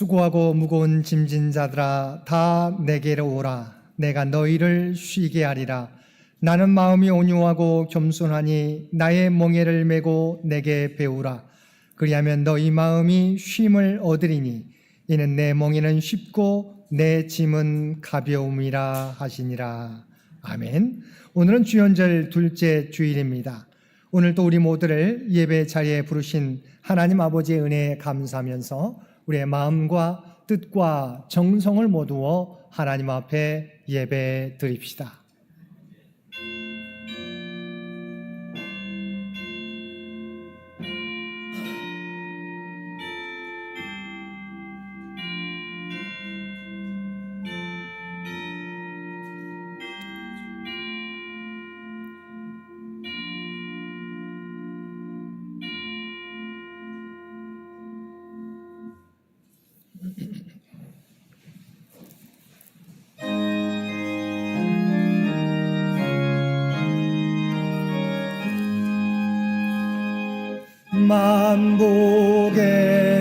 수고하고 무거운 짐진 자들아 다 내게로 오라. 내가 너희를 쉬게 하리라. 나는 마음이 온유하고 겸손하니 나의 멍에를 메고 내게 배우라. 그리하면 너희 마음이 쉼을 얻으리니 이는 내 멍에는 쉽고 내 짐은 가벼움이라 하시니라. 아멘. 오늘은 주연절 둘째 주일입니다. 오늘 또 우리 모두를 예배 자리에 부르신 하나님 아버지의 은혜에 감사하면서 우리의 마음과 뜻과 정성을 모두어 하나님 앞에 예배 드립시다. 만복의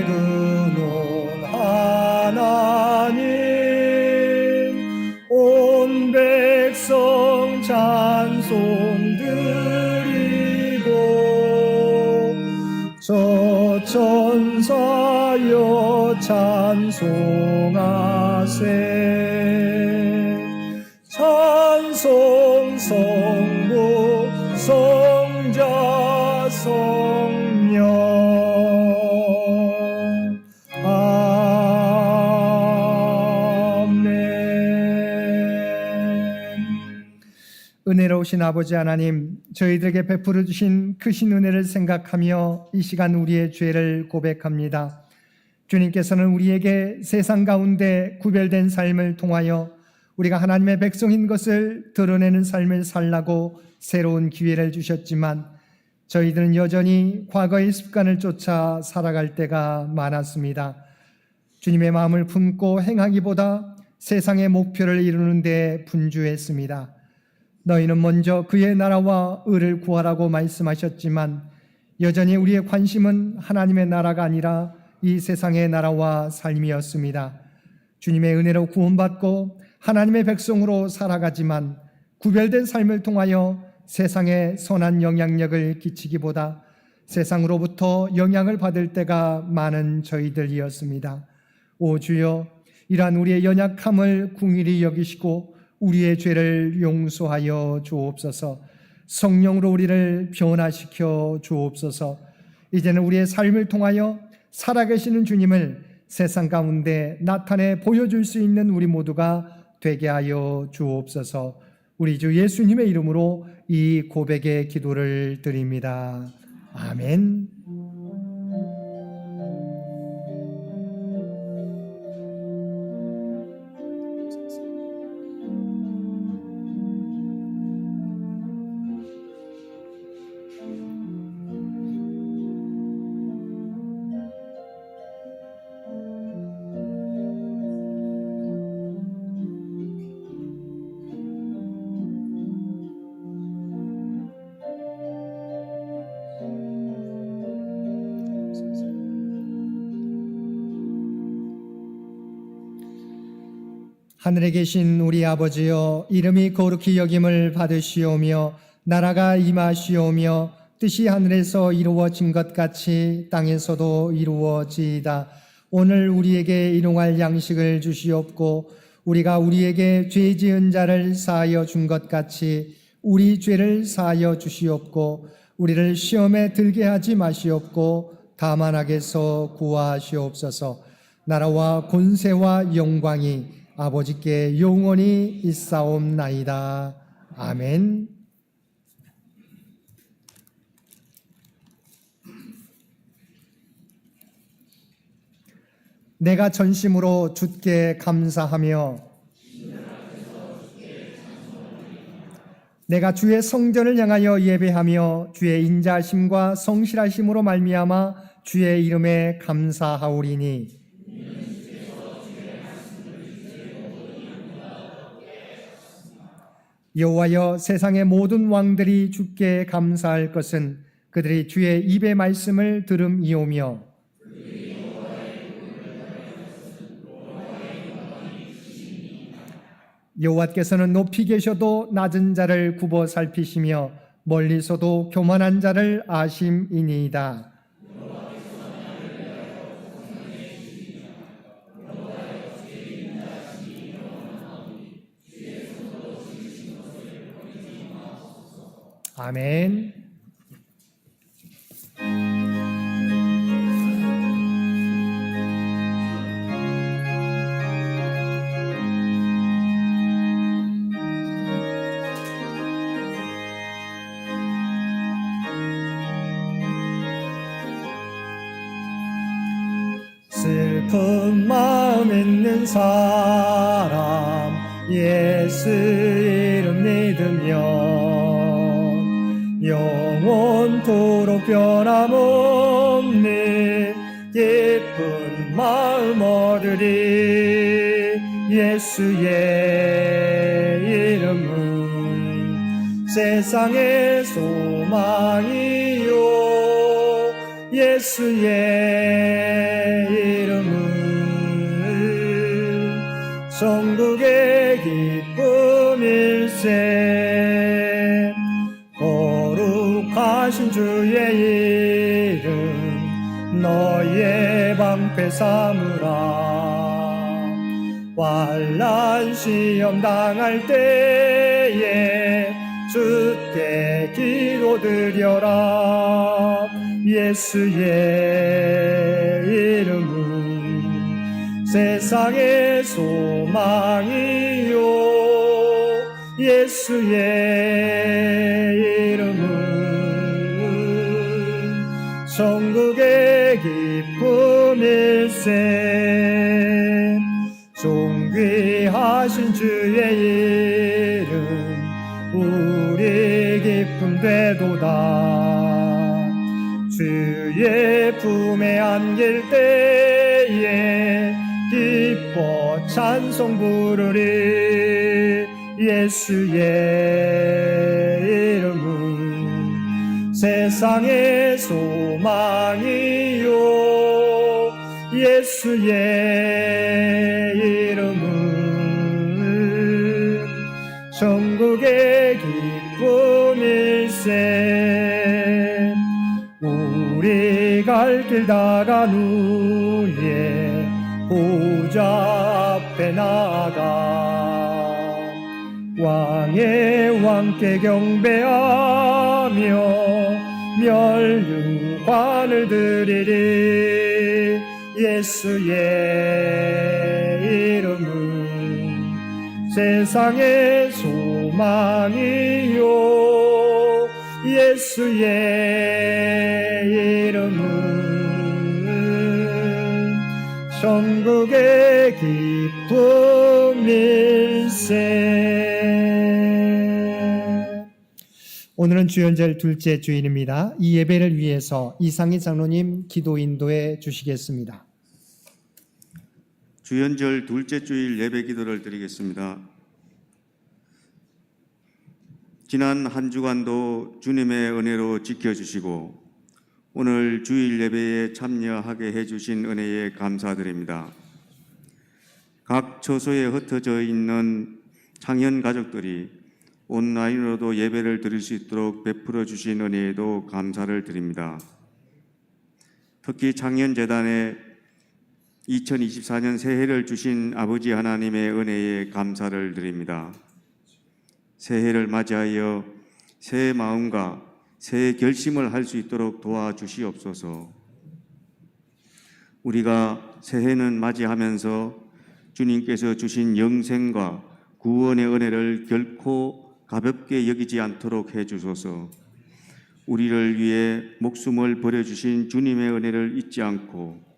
근원 하나님 온 백성 찬송 드리고 저 천사여 찬송하세. 찬송 성부 성자 성령 아멘. 은혜로우신 아버지 하나님, 저희들에게 베풀어 주신 크신 은혜를 생각하며 이 시간 우리의 죄를 고백합니다. 주님께서는 우리에게 세상 가운데 구별된 삶을 통하여 우리가 하나님의 백성인 것을 드러내는 삶을 살라고 새로운 기회를 주셨지만 저희들은 여전히 과거의 습관을 쫓아 살아갈 때가 많았습니다. 주님의 마음을 품고 행하기보다 세상의 목표를 이루는 데 분주했습니다. 너희는 먼저 그의 나라와 의를 구하라고 말씀하셨지만 여전히 우리의 관심은 하나님의 나라가 아니라 이 세상의 나라와 삶이었습니다. 주님의 은혜로 구원받고 하나님의 백성으로 살아가지만 구별된 삶을 통하여 세상에 선한 영향력을 끼치기보다 세상으로부터 영향을 받을 때가 많은 저희들이었습니다. 오 주여, 이러한 우리의 연약함을 긍휼히 여기시고 우리의 죄를 용서하여 주옵소서. 성령으로 우리를 변화시켜 주옵소서. 이제는 우리의 삶을 통하여 살아계시는 주님을 세상 가운데 나타내 보여줄 수 있는 우리 모두가 되게 하여 주옵소서. 우리 주 예수님의 이름으로 이 고백의 기도를 드립니다. 아멘. 하늘에 계신 우리 아버지여, 이름이 거룩히 여김을 받으시오며 나라가 임하시오며 뜻이 하늘에서 이루어진 것 같이 땅에서도 이루어지이다. 오늘 우리에게 일용할 양식을 주시옵고 우리가 우리에게 죄 지은 자를 사하여 준 것 같이 우리 죄를 사하여 주시옵고 우리를 시험에 들게 하지 마시옵고 다만 악에서 구하시옵소서. 나라와 권세와 영광이 아버지께 영원히 있사옵나이다. 아멘. 내가 전심으로 주께 감사하며 내가 주의 성전을 향하여 예배하며 주의 인자하심과 성실하심으로 말미암아 주의 이름에 감사하오리니 여호와여, 세상의 모든 왕들이 주께 감사할 것은 그들이 주의 입의 말씀을 들음이오며 여호와께서는 높이 계셔도 낮은 자를 굽어 살피시며 멀리서도 교만한 자를 아심이니이다. 아멘. 슬픈 마음 있는 사람 예수 이름 믿으면 영원토록 변함없는 기쁜 마음 얻으리. 예수의 이름은 세상의 소망이요 예수의 이름은 천국의 기쁨일세. 거룩하신 주의 이름 너희의 방패 삼으라. 환난 시험 당할 때에 주께 기도드려라. 예수의 이름은 세상의 소망이요 예수의 이름은 천국의 기쁨일세. 존귀하신 주의 이름 우리 기쁨 되도다. 주의 품에 안길 때에 기뻐 찬송 부르리. 예수의 이름은 세상의 소망이요 예수의 이름은 천국의 기쁨일세. 우리 갈 길 다간 후에 보좌 앞에 나아가 왕의 왕께 경배하며 멸류관을 드리리. 예수의 이름은 세상의 소망이요 예수의 이름은 천국의 기쁨일세. 오늘은 주연절 둘째 주일입니다. 이 예배를 위해서 이상희 장로님 기도 인도해 주시겠습니다. 주연절 둘째 주일 예배 기도를 드리겠습니다. 지난 한 주간도 주님의 은혜로 지켜주시고 오늘 주일 예배에 참여하게 해주신 은혜에 감사드립니다. 각 처소에 흩어져 있는 창현 가족들이 온라인으로도 예배를 드릴 수 있도록 베풀어 주신 은혜에도 감사를 드립니다. 특히 창현재단에 2024년 새해를 주신 아버지 하나님의 은혜에 감사를 드립니다. 새해를 맞이하여 새해 마음과 새해 결심을 할 수 있도록 도와주시옵소서. 우리가 새해는 맞이하면서 주님께서 주신 영생과 구원의 은혜를 결코 가볍게 여기지 않도록 해주소서. 우리를 위해 목숨을 버려주신 주님의 은혜를 잊지 않고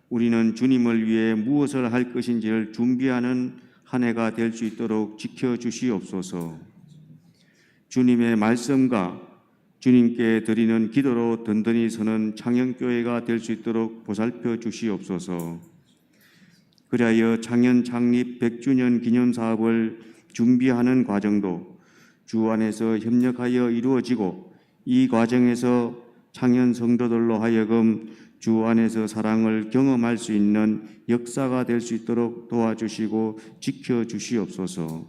우리는 주님을 위해 무엇을 할 것인지를 준비하는 한 해가 될 수 있도록 지켜주시옵소서. 주님의 말씀과 주님께 드리는 기도로 든든히 서는 창현교회가 될 수 있도록 보살펴 주시옵소서. 그리하여 창현 창립 100주년 기념사업을 준비하는 과정도 주 안에서 협력하여 이루어지고 이 과정에서 창현 성도들로 하여금 주 안에서 사랑을 경험할 수 있는 역사가 될 수 있도록 도와주시고 지켜주시옵소서.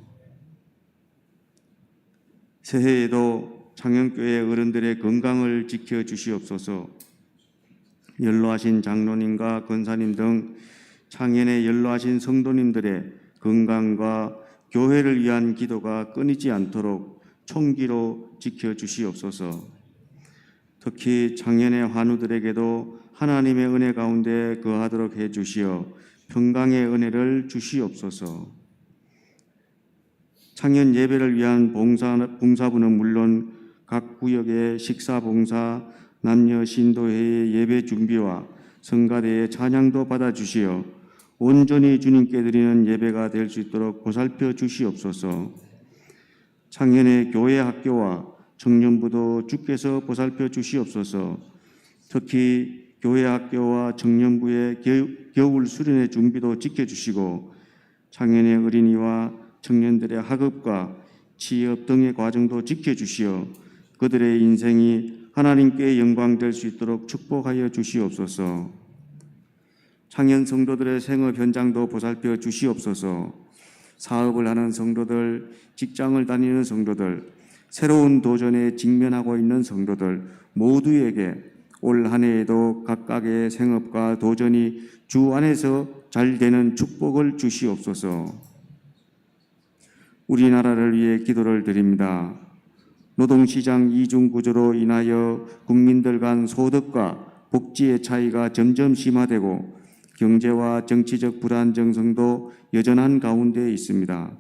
새해에도 창현교회 어른들의 건강을 지켜주시옵소서. 연로하신 장로님과 권사님 등 창현에 연로하신 성도님들의 건강과 교회를 위한 기도가 끊이지 않도록 총기로 지켜주시옵소서. 특히 창현의 환우들에게도 하나님의 은혜 가운데 거하도록 해주시어 평강의 은혜를 주시옵소서. 창현 예배를 위한 봉사부는 물론 각 구역의 식사봉사, 남녀 신도회의 예배 준비와 성가대의 찬양도 받아주시어 온전히 주님께 드리는 예배가 될 수 있도록 보살펴 주시옵소서. 창현의 교회 학교와 청년부도 주께서 보살펴 주시옵소서. 특히 교회 학교와 청년부의 겨울 수련의 준비도 지켜주시고 창현의 어린이와 청년들의 학업과 취업 등의 과정도 지켜주시어 그들의 인생이 하나님께 영광될 수 있도록 축복하여 주시옵소서. 창현 성도들의 생업 현장도 보살펴 주시옵소서. 사업을 하는 성도들, 직장을 다니는 성도들, 새로운 도전에 직면하고 있는 성도들 모두에게 올 한 해에도 각각의 생업과 도전이 주 안에서 잘 되는 축복을 주시옵소서. 우리나라를 위해 기도를 드립니다. 노동시장 이중 구조로 인하여 국민들 간 소득과 복지의 차이가 점점 심화되고 경제와 정치적 불안정성도 여전한 가운데 있습니다.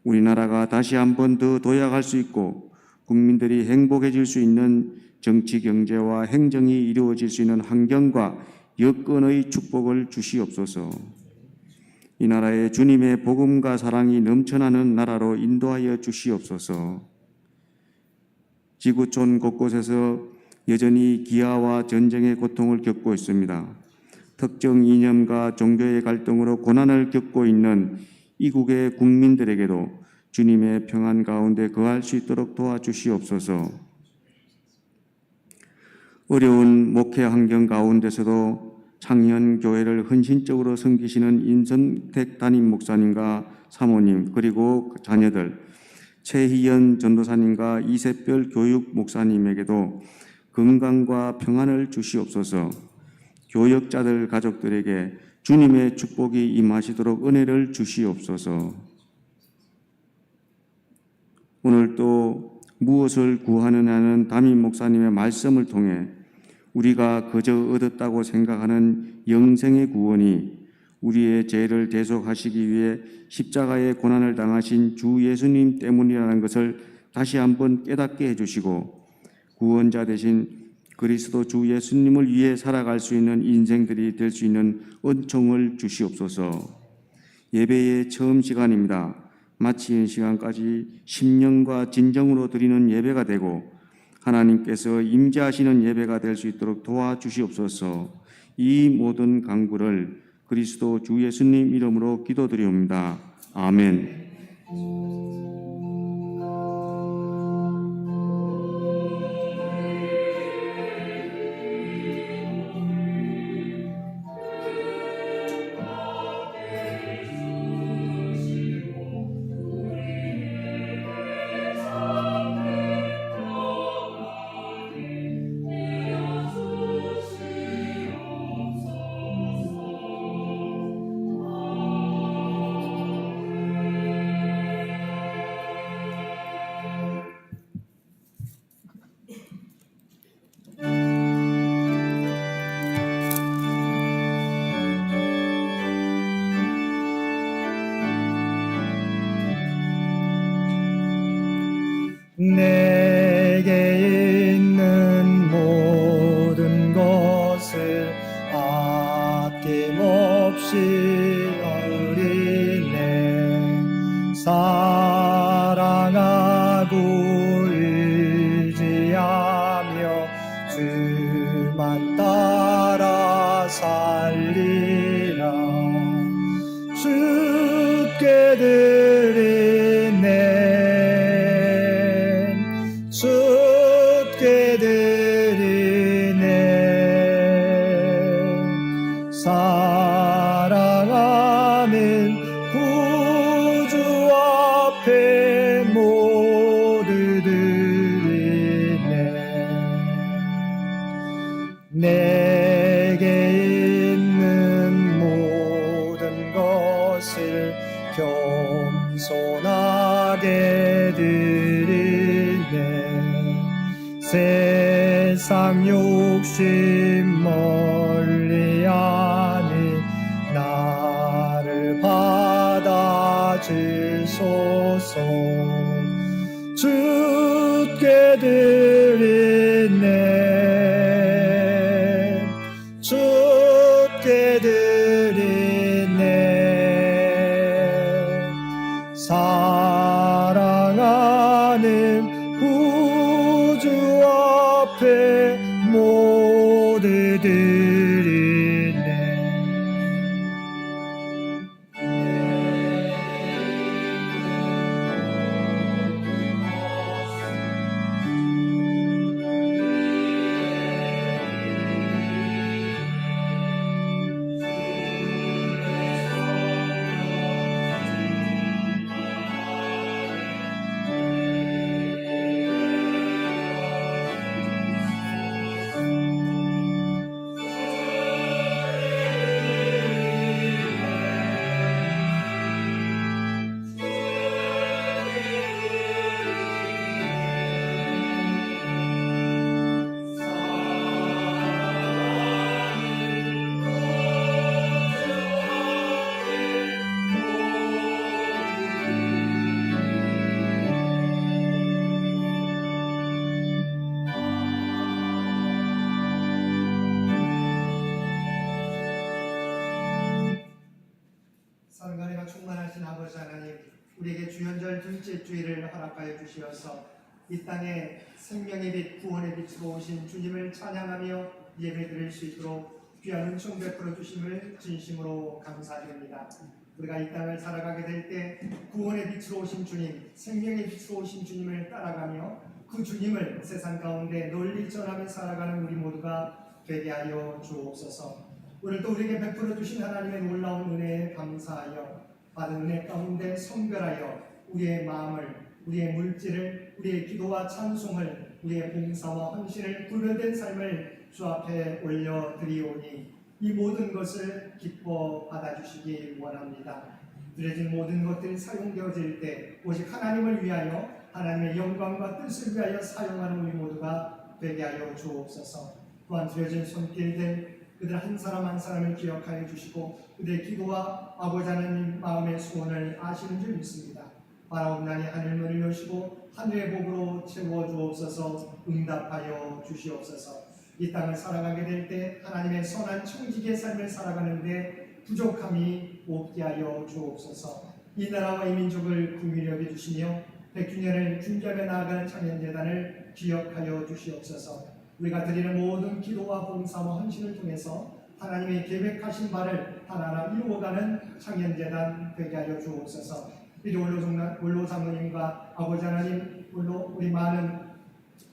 우리나라가 다시 한 번 더 도약할 수 있고 국민들이 행복해질 수 있는 정치, 경제와 행정이 이루어질 수 있는 환경과 여건의 축복을 주시옵소서. 이 나라에 주님의 복음과 사랑이 넘쳐나는 나라로 인도하여 주시옵소서. 지구촌 곳곳에서 여전히 기아와 전쟁의 고통을 겪고 있습니다. 특정 이념과 종교의 갈등으로 고난을 겪고 있는 이국의 국민들에게도 주님의 평안 가운데 거할 수 있도록 도와주시옵소서. 어려운 목회 환경 가운데서도 창현 교회를 헌신적으로 섬기시는 임선택 담임 목사님과 사모님 그리고 자녀들, 최희연 전도사님과 이세별 교육 목사님에게도 건강과 평안을 주시옵소서. 교역자들 가족들에게 주님의 축복이 임하시도록 은혜를 주시옵소서. 오늘 또 무엇을 구하느냐는 담임 목사님의 말씀을 통해 우리가 그저 얻었다고 생각하는 영생의 구원이 우리의 죄를 대속하시기 위해 십자가의 고난을 당하신 주 예수님 때문이라는 것을 다시 한번 깨닫게 해주시고 구원자 되신 그리스도 주 예수님을 위해 살아갈 수 있는 인생들이 될 수 있는 은총을 주시옵소서. 예배의 처음 시간입니다. 마치는 시간까지 심령과 진정으로 드리는 예배가 되고 하나님께서 임재하시는 예배가 될 수 있도록 도와주시옵소서. 이 모든 간구를 그리스도 주 예수님 이름으로 기도드리옵니다. 아멘. 내게 있는 모든 것을 아낌없이 드리네. 사랑하고 의지하며 주만 따라 살리라. 주께 드리네. 주께 드리네. 사랑하는 구주 앞에 모든 내게 있는 모든 것을 겸손하게 드리네. 세상 욕심 멀리하니 나를 받아주소서. 주께 드리네. 주께 드리네. 사랑하는 구주 앞에 모두 드리네. 사랑과 충만하신 아버지 하나님, 우리에게 주연절 둘째 주일을 허락하여 주시어서 이 땅에 생명의 빛, 구원의 빛으로 오신 주님을 찬양하며 예배드릴 수 있도록 귀한 은총 베풀어 주심을 진심으로 감사드립니다. 우리가 이 땅을 살아가게 될 때 구원의 빛으로 오신 주님, 생명의 빛으로 오신 주님을 따라가며 그 주님을 세상 가운데 널리 전하며 살아가는 우리 모두가 되게 하여 주옵소서. 오늘도 우리에게 베풀어 주신 하나님의 놀라운 은혜에 감사하여 받은 은혜 가운데 성별하여 우리의 마음을, 우리의 물질을, 우리의 기도와 찬송을, 우리의 봉사와 헌신을, 구별된 삶을 주 앞에 올려드리오니 이 모든 것을 기뻐 받아주시기 원합니다. 드려진 모든 것들이 사용되어질 때 오직 하나님을 위하여, 하나님의 영광과 뜻을 위하여 사용하는 우리 모두가 되게 하여 주옵소서. 또한 드려진 손길들 그들 한 사람 한 사람을 기억하여 주시고 그들의 기도와 아버지 하나님 마음의 소원을 아시는 줄 믿습니다. 바라옵나니 하늘문을 여시고 하늘의 복으로 채워주옵소서. 응답하여 주시옵소서. 이 땅을 살아가게 될 때 하나님의 선한 청지기의 삶을 살아가는데 부족함이 없게 하여 주옵소서. 이 나라와 이 민족을 긍휼히 여겨주시며 100주년을 준비하며 나아가는 창현재단을 기억하여 주시옵소서. 우리가 드리는 모든 기도와 봉사와 헌신을 통해서 하나님의 계획하신 바를 하나하나 이루어가는 창현재단 되게 하여 주옵소서. 우리 원로 장로님과 아버지 하나님, 물론 우리 많은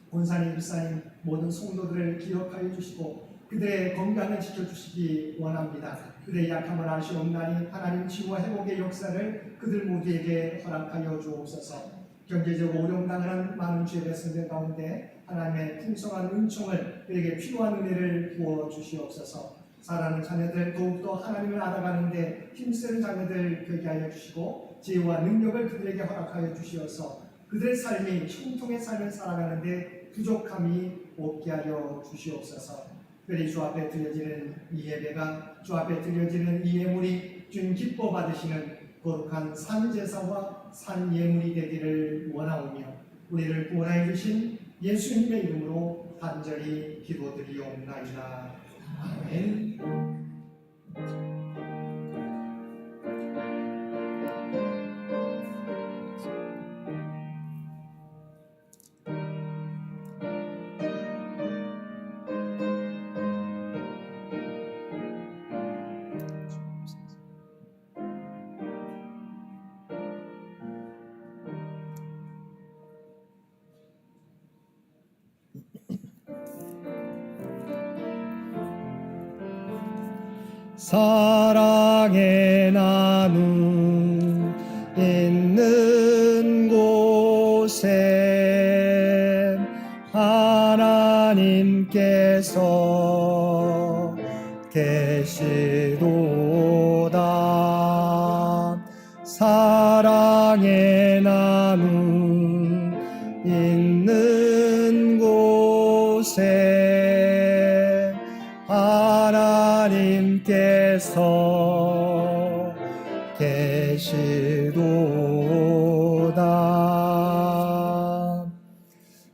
본사님, 집사님 모든 성도들을 기억하여 주시고 그들의 건강을 지켜주시기 원합니다. 그들의 약함을 아시옵나니 하나님 치유와 회복의 역사를 그들 모두에게 허락하여 주옵소서. 경제적으로 어려움당하는 많은 주의 백성들 가운데 하나님의 풍성한 은총을 그에게 필요한 은혜를 부어 주시옵소서. 사랑하는 자녀들 더욱더 하나님을 알아가는데 힘쓰는 자녀들 되게 하여 주시고 지혜와 능력을 그들에게 허락하여 주시어서 그들의 삶이 형통의 삶을 살아가는데 부족함이 없게 하여 주시옵소서. 특별히 주 앞에 드려지는 이 예배가, 주 앞에 드려지는 이 예물이 주님 기뻐 받으시는 거룩한 산제사와 산예물이 되기를 원하오며 우리를 구원하여 주신 예수님의 이름으로 간절히 기도드리옵나이다. 아멘. 사랑의 나눔 있는 곳에 하나 하나님께서 계시도다. 사랑의 나눔 있는 곳에 하나님께서 계시도다.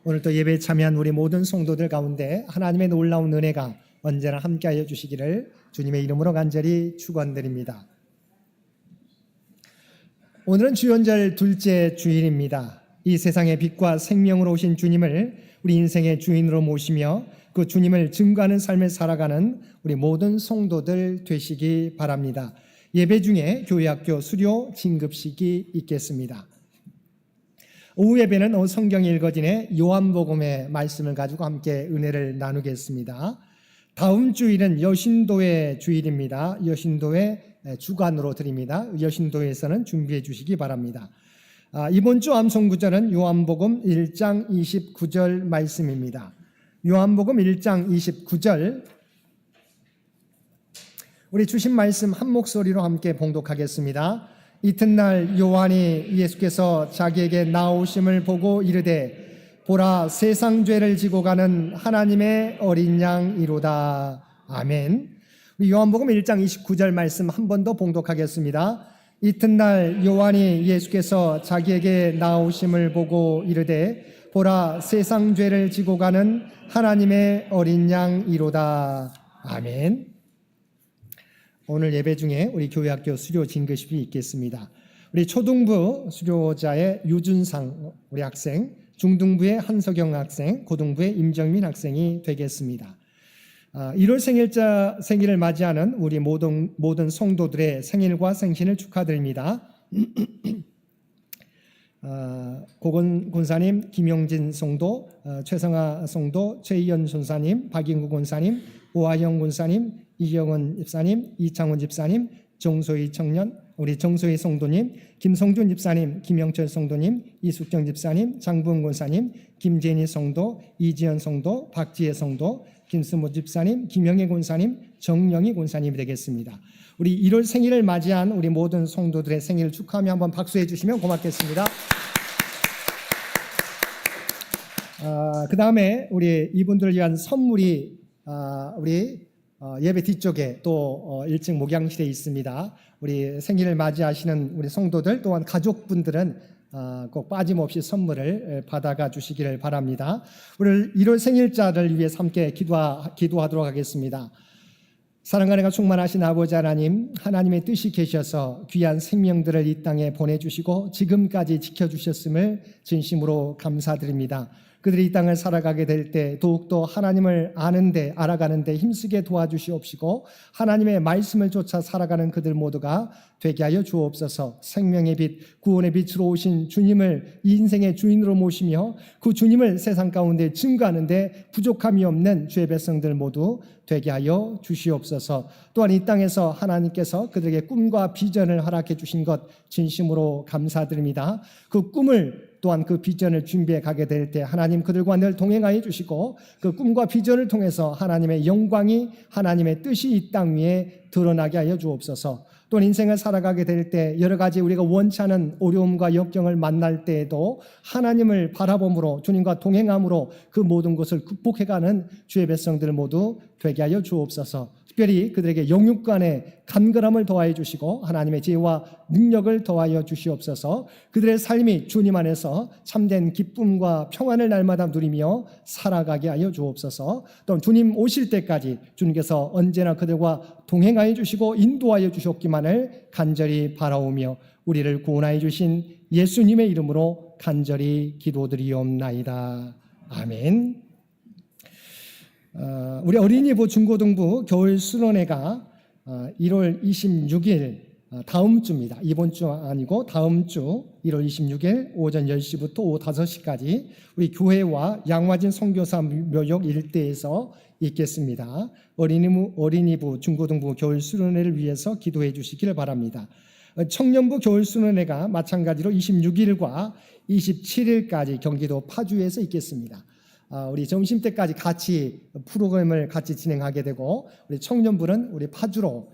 오늘 또 예배에 참여한 우리 모든 성도들 가운데 하나님의 놀라운 은혜가 언제나 함께하여 주시기를 주님의 이름으로 간절히 축원드립니다. 오늘은 주연절 둘째 주일입니다. 이 세상의 빛과 생명으로 오신 주님을 우리 인생의 주인으로 모시며 그 주님을 증거하는 삶을 살아가는 우리 모든 성도들 되시기 바랍니다. 예배 중에 교회학교 수료 진급식이 있겠습니다. 오후 예배는 성경이 읽어지네 요한복음의 말씀을 가지고 함께 은혜를 나누겠습니다. 다음 주일은 여신도의 주일입니다. 여신도의 주간으로 드립니다. 여신도에서는 준비해 주시기 바랍니다. 이번 주 암송 구절은 요한복음 1장 29절 말씀입니다. 요한복음 1장 29절, 우리 주신 말씀 한 목소리로 함께 봉독하겠습니다. 이튿날 요한이 예수께서 자기에게 나오심을 보고 이르되 보라, 세상 죄를 지고 가는 하나님의 어린 양이로다. 아멘. 우리 요한복음 1장 29절 말씀 한 번 더 봉독하겠습니다. 이튿날 요한이 예수께서 자기에게 나오심을 보고 이르되 보라, 세상 죄를 지고 가는 하나님의 어린 양이로다. 아멘. 오늘 예배 중에 우리 교회학교 수료 진급식이 있겠습니다. 우리 초등부 수료자의 유준상 우리 학생, 중등부의 한석영 학생, 고등부의 임정민 학생이 되겠습니다. 1월 생일을 맞이하는 우리 모든 성도들의 생일과 생신을 축하드립니다. 고건 군사님, 김용진 성도, 최성아 성도, 최희연 전사님, 박인구 군사님, 오하영 군사님, 이경원 집사님, 이창훈 집사님, 정소희 청년, 우리 정소희 성도님, 김성준 집사님, 김영철 성도님, 이숙정 집사님, 장부은 권사님, 김재니 성도, 이지연 성도, 박지혜 성도, 김수모 집사님, 김영애 권사님, 정영희 권사님이 되겠습니다. 우리 1월 생일을 맞이한 우리 모든 성도들의 생일을 축하하며 한번 박수해 주시면 고맙겠습니다. 그 다음에 우리 이분들을 위한 선물이 우리 예배 뒤쪽에 또 1층 목양실에 있습니다. 우리 생일을 맞이하시는 우리 성도들 또한 가족분들은 꼭 빠짐없이 선물을 받아가 주시기를 바랍니다. 오늘 1월 생일자를 위해서 함께 기도하도록 하겠습니다. 사랑과 충만하신 아버지 하나님, 하나님의 뜻이 계셔서 귀한 생명들을 이 땅에 보내주시고 지금까지 지켜주셨음을 진심으로 감사드립니다. 그들이 이 땅을 살아가게 될 때 더욱더 하나님을 아는데 알아가는데 힘쓰게 도와주시옵시고 하나님의 말씀을 쫓아 살아가는 그들 모두가 되게 하여 주옵소서. 생명의 빛, 구원의 빛으로 오신 주님을 인생의 주인으로 모시며 그 주님을 세상 가운데 증거하는데 부족함이 없는 주의 백성들 모두 되게 하여 주시옵소서. 또한 이 땅에서 하나님께서 그들에게 꿈과 비전을 허락해 주신 것 진심으로 감사드립니다. 그 꿈을 또한 그 비전을 준비해 가게 될 때 하나님 그들과 늘 동행하여 주시고 그 꿈과 비전을 통해서 하나님의 영광이, 하나님의 뜻이 이 땅 위에 드러나게 하여 주옵소서. 또 인생을 살아가게 될 때 여러 가지 우리가 원치 않은 어려움과 역경을 만날 때에도 하나님을 바라봄으로 주님과 동행함으로 그 모든 것을 극복해가는 주의 백성들 모두 되게 하여 주옵소서. 특별히 그들에게 영육 간의 간결함을 더하여 주시고 하나님의 지혜와 능력을 더하여 주시옵소서. 그들의 삶이 주님 안에서 참된 기쁨과 평안을 날마다 누리며 살아가게 하여 주옵소서. 또 주님 오실 때까지 주님께서 언제나 그들과 동행하여 주시고 인도하여 주셨기만을 간절히 바라오며 우리를 구원하여 주신 예수님의 이름으로 간절히 기도드리옵나이다. 아멘. 우리 어린이부 중고등부 겨울 수련회가 1월 26일 다음 주입니다. 이번 주 아니고 다음 주 1월 26일 오전 10시부터 오후 5시까지 우리 교회와 양화진 선교사 묘역 일대에서 있겠습니다. 어린이부 중고등부 겨울 수련회를 위해서 기도해 주시기를 바랍니다. 청년부 겨울 수련회가 마찬가지로 26일과 27일까지 경기도 파주에서 있겠습니다. 우리 점심 때까지 같이 프로그램을 같이 진행하게 되고 우리 청년부는 우리 파주로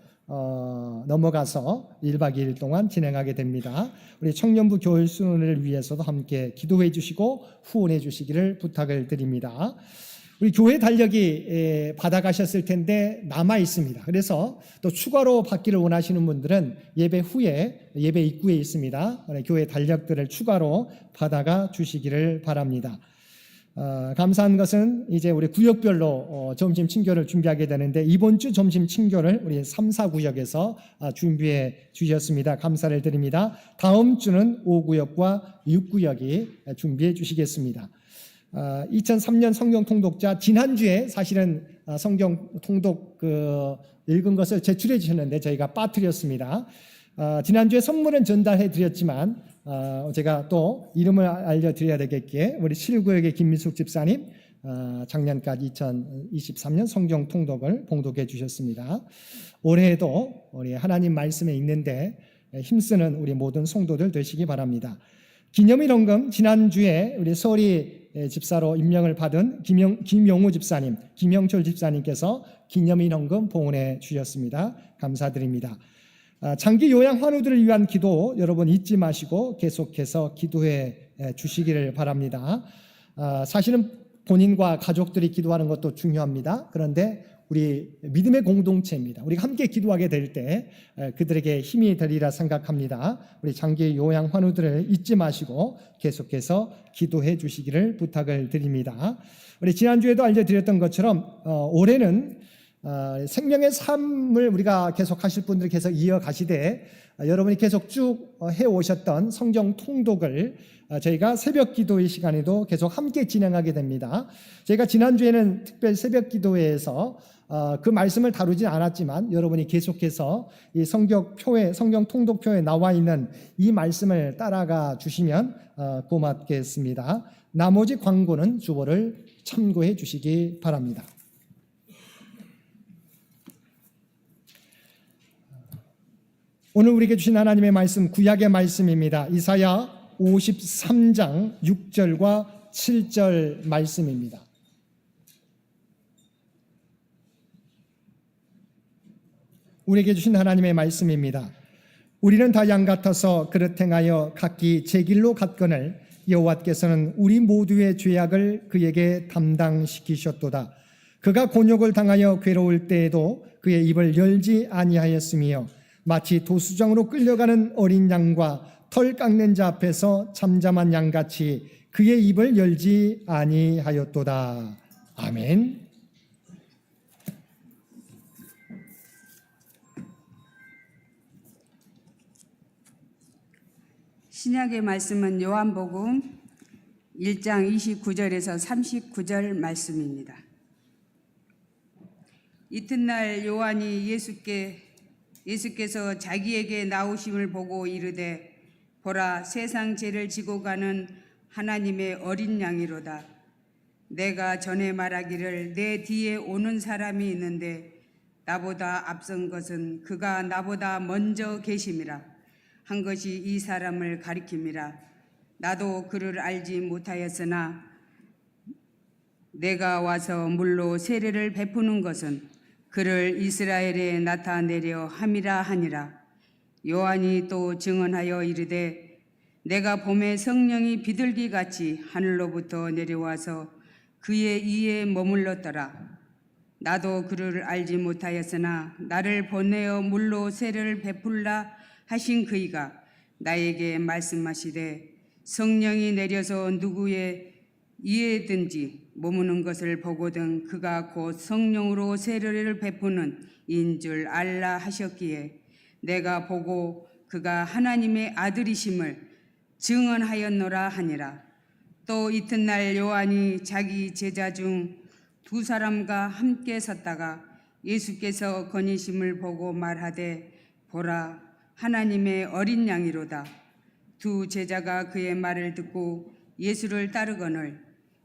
넘어가서 1박 2일 동안 진행하게 됩니다. 우리 청년부 교일 수련회를 위해서도 함께 기도해 주시고 후원해 주시기를 부탁을 드립니다. 우리 교회 달력이 받아가셨을 텐데 남아 있습니다. 그래서 또 추가로 받기를 원하시는 분들은 예배 후에 예배 입구에 있습니다. 교회 달력들을 추가로 받아가 주시기를 바랍니다. 감사한 것은 이제 우리 구역별로 점심 친교를 준비하게 되는데 이번 주 점심 친교를 우리 3, 4구역에서 준비해 주셨습니다. 감사를 드립니다. 다음 주는 5구역과 6구역이 준비해 주시겠습니다. 2003년 성경 통독자 지난주에 사실은 성경 통독 읽은 것을 제출해 주셨는데 저희가 빠뜨렸습니다. 지난주에 선물은 전달해 드렸지만 제가 또 이름을 알려드려야 되겠기에 우리 7구역의 김민숙 집사님 작년까지 2023년 성경 통독을 봉독해 주셨습니다. 올해에도 우리 하나님 말씀에 있는데 힘쓰는 우리 모든 성도들 되시기 바랍니다. 기념일 헌금 지난주에 우리 서울이 집사로 임명을 받은 김용우 집사님, 김영철 집사님께서 기념일 헌금 봉헌해 주셨습니다. 감사드립니다. 장기 요양 환우들을 위한 기도 여러분 잊지 마시고 계속해서 기도해 주시기를 바랍니다. 사실은 본인과 가족들이 기도하는 것도 중요합니다. 그런데 우리 믿음의 공동체입니다. 우리가 함께 기도하게 될 때 그들에게 힘이 되리라 생각합니다. 우리 장기 요양 환우들을 잊지 마시고 계속해서 기도해 주시기를 부탁을 드립니다. 우리 지난주에도 알려드렸던 것처럼 올해는 생명의 삶을 우리가 계속 하실 분들이 계속 이어가시되 여러분이 계속 쭉 해오셨던 성경 통독을 저희가 새벽 기도의 시간에도 계속 함께 진행하게 됩니다. 저희가 지난주에는 특별 새벽 기도회에서 그 말씀을 다루진 않았지만 여러분이 계속해서 이 성경 통독표에 나와 있는 이 말씀을 따라가 주시면 고맙겠습니다. 나머지 광고는 주보를 참고해 주시기 바랍니다. 오늘 우리에게 주신 하나님의 말씀 구약의 말씀입니다. 이사야 53장 6절과 7절 말씀입니다. 우리에게 주신 하나님의 말씀입니다. 우리는 다 양 같아서 그릇 행하여 각기 제 길로 갔거늘 여호와께서는 우리 모두의 죄악을 그에게 담당시키셨도다. 그가 곤욕을 당하여 괴로울 때에도 그의 입을 열지 아니하였으며 마치 도수장으로 끌려가는 어린 양과 털 깎는 자 앞에서 잠잠한 양같이 그의 입을 열지 아니하였도다. 아멘. 신약의 말씀은 요한복음 1장 29절에서 39절 말씀입니다. 이튿날 요한이 예수께서 자기에게 나오심을 보고 이르되 보라 세상 죄를 지고 가는 하나님의 어린 양이로다. 내가 전에 말하기를 내 뒤에 오는 사람이 있는데 나보다 앞선 것은 그가 나보다 먼저 계심이라 한 것이 이 사람을 가리킴이라. 나도 그를 알지 못하였으나 내가 와서 물로 세례를 베푸는 것은 그를 이스라엘에 나타내려 함이라 하니라. 요한이 또 증언하여 이르되 내가 봄에 성령이 비둘기같이 하늘로부터 내려와서 그의 이에 머물렀더라. 나도 그를 알지 못하였으나 나를 보내어 물로 세례를 베풀라 하신 그이가 나에게 말씀하시되 성령이 내려서 누구의 이에든지 머무는 것을 보거든 그가 곧 성령으로 세례를 베푸는 인 줄 알라 하셨기에 내가 보고 그가 하나님의 아들이심을 증언하였노라 하니라. 또 이튿날 요한이 자기 제자 중 2사람과 함께 섰다가 예수께서 거니심을 보고 말하되 보라 하나님의 어린 양이로다. 2 제자가 그의 말을 듣고 예수를 따르거늘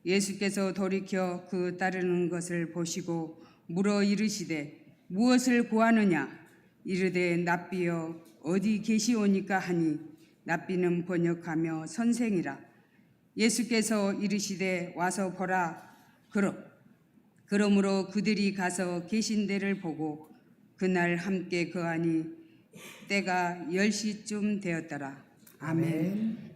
예수께서 돌이켜 그 따르는 것을 보시고 물어 이르시되 무엇을 구하느냐. 이르되 납비여 어디 계시오니까 하니 납비는 번역하며 선생이라. 예수께서 이르시되 와서 보라 그러므로 그들이 가서 계신 데를 보고 그날 함께 거하니 때가 10시쯤 되었더라. 아멘.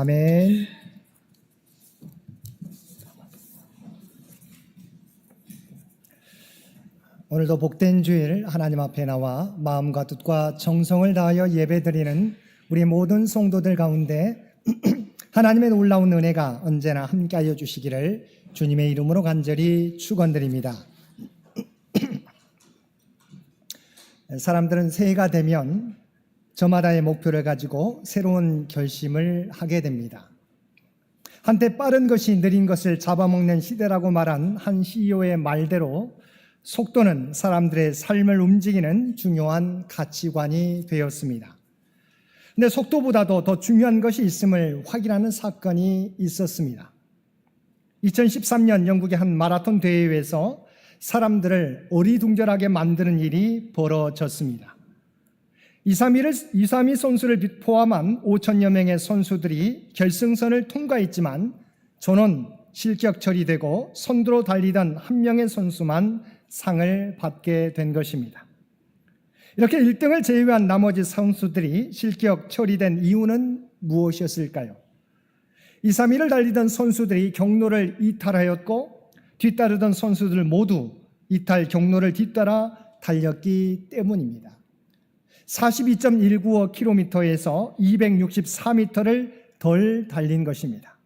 아멘. 오늘도 복된 주일 하나님 앞에 나와 마음과 뜻과 정성을 다하여 예배드리는 우리 모든 성도들 가운데 하나님의 놀라운 은혜가 언제나 함께하여 주시기를 주님의 이름으로 간절히 축원드립니다. 사람들은 새해가 되면 저마다의 목표를 가지고 새로운 결심을 하게 됩니다. 한때 빠른 것이 느린 것을 잡아먹는 시대라고 말한 한 CEO의 말대로 속도는 사람들의 삶을 움직이는 중요한 가치관이 되었습니다. 근데 속도보다도 더 중요한 것이 있음을 확인하는 사건이 있었습니다. 2013년 영국의 한 마라톤 대회에서 사람들을 어리둥절하게 만드는 일이 벌어졌습니다. 232 선수를 포함한 5천여 명의 선수들이 결승선을 통과했지만 전원 실격 처리되고 선두로 달리던 한 명의 선수만 상을 받게 된 것입니다. 이렇게 1등을 제외한 나머지 선수들이 실격 처리된 이유는 무엇이었을까요? 231을 달리던 선수들이 경로를 이탈하였고 뒤따르던 선수들 모두 이탈 경로를 뒤따라 달렸기 때문입니다. 42.195km에서 264m를 덜 달린 것입니다.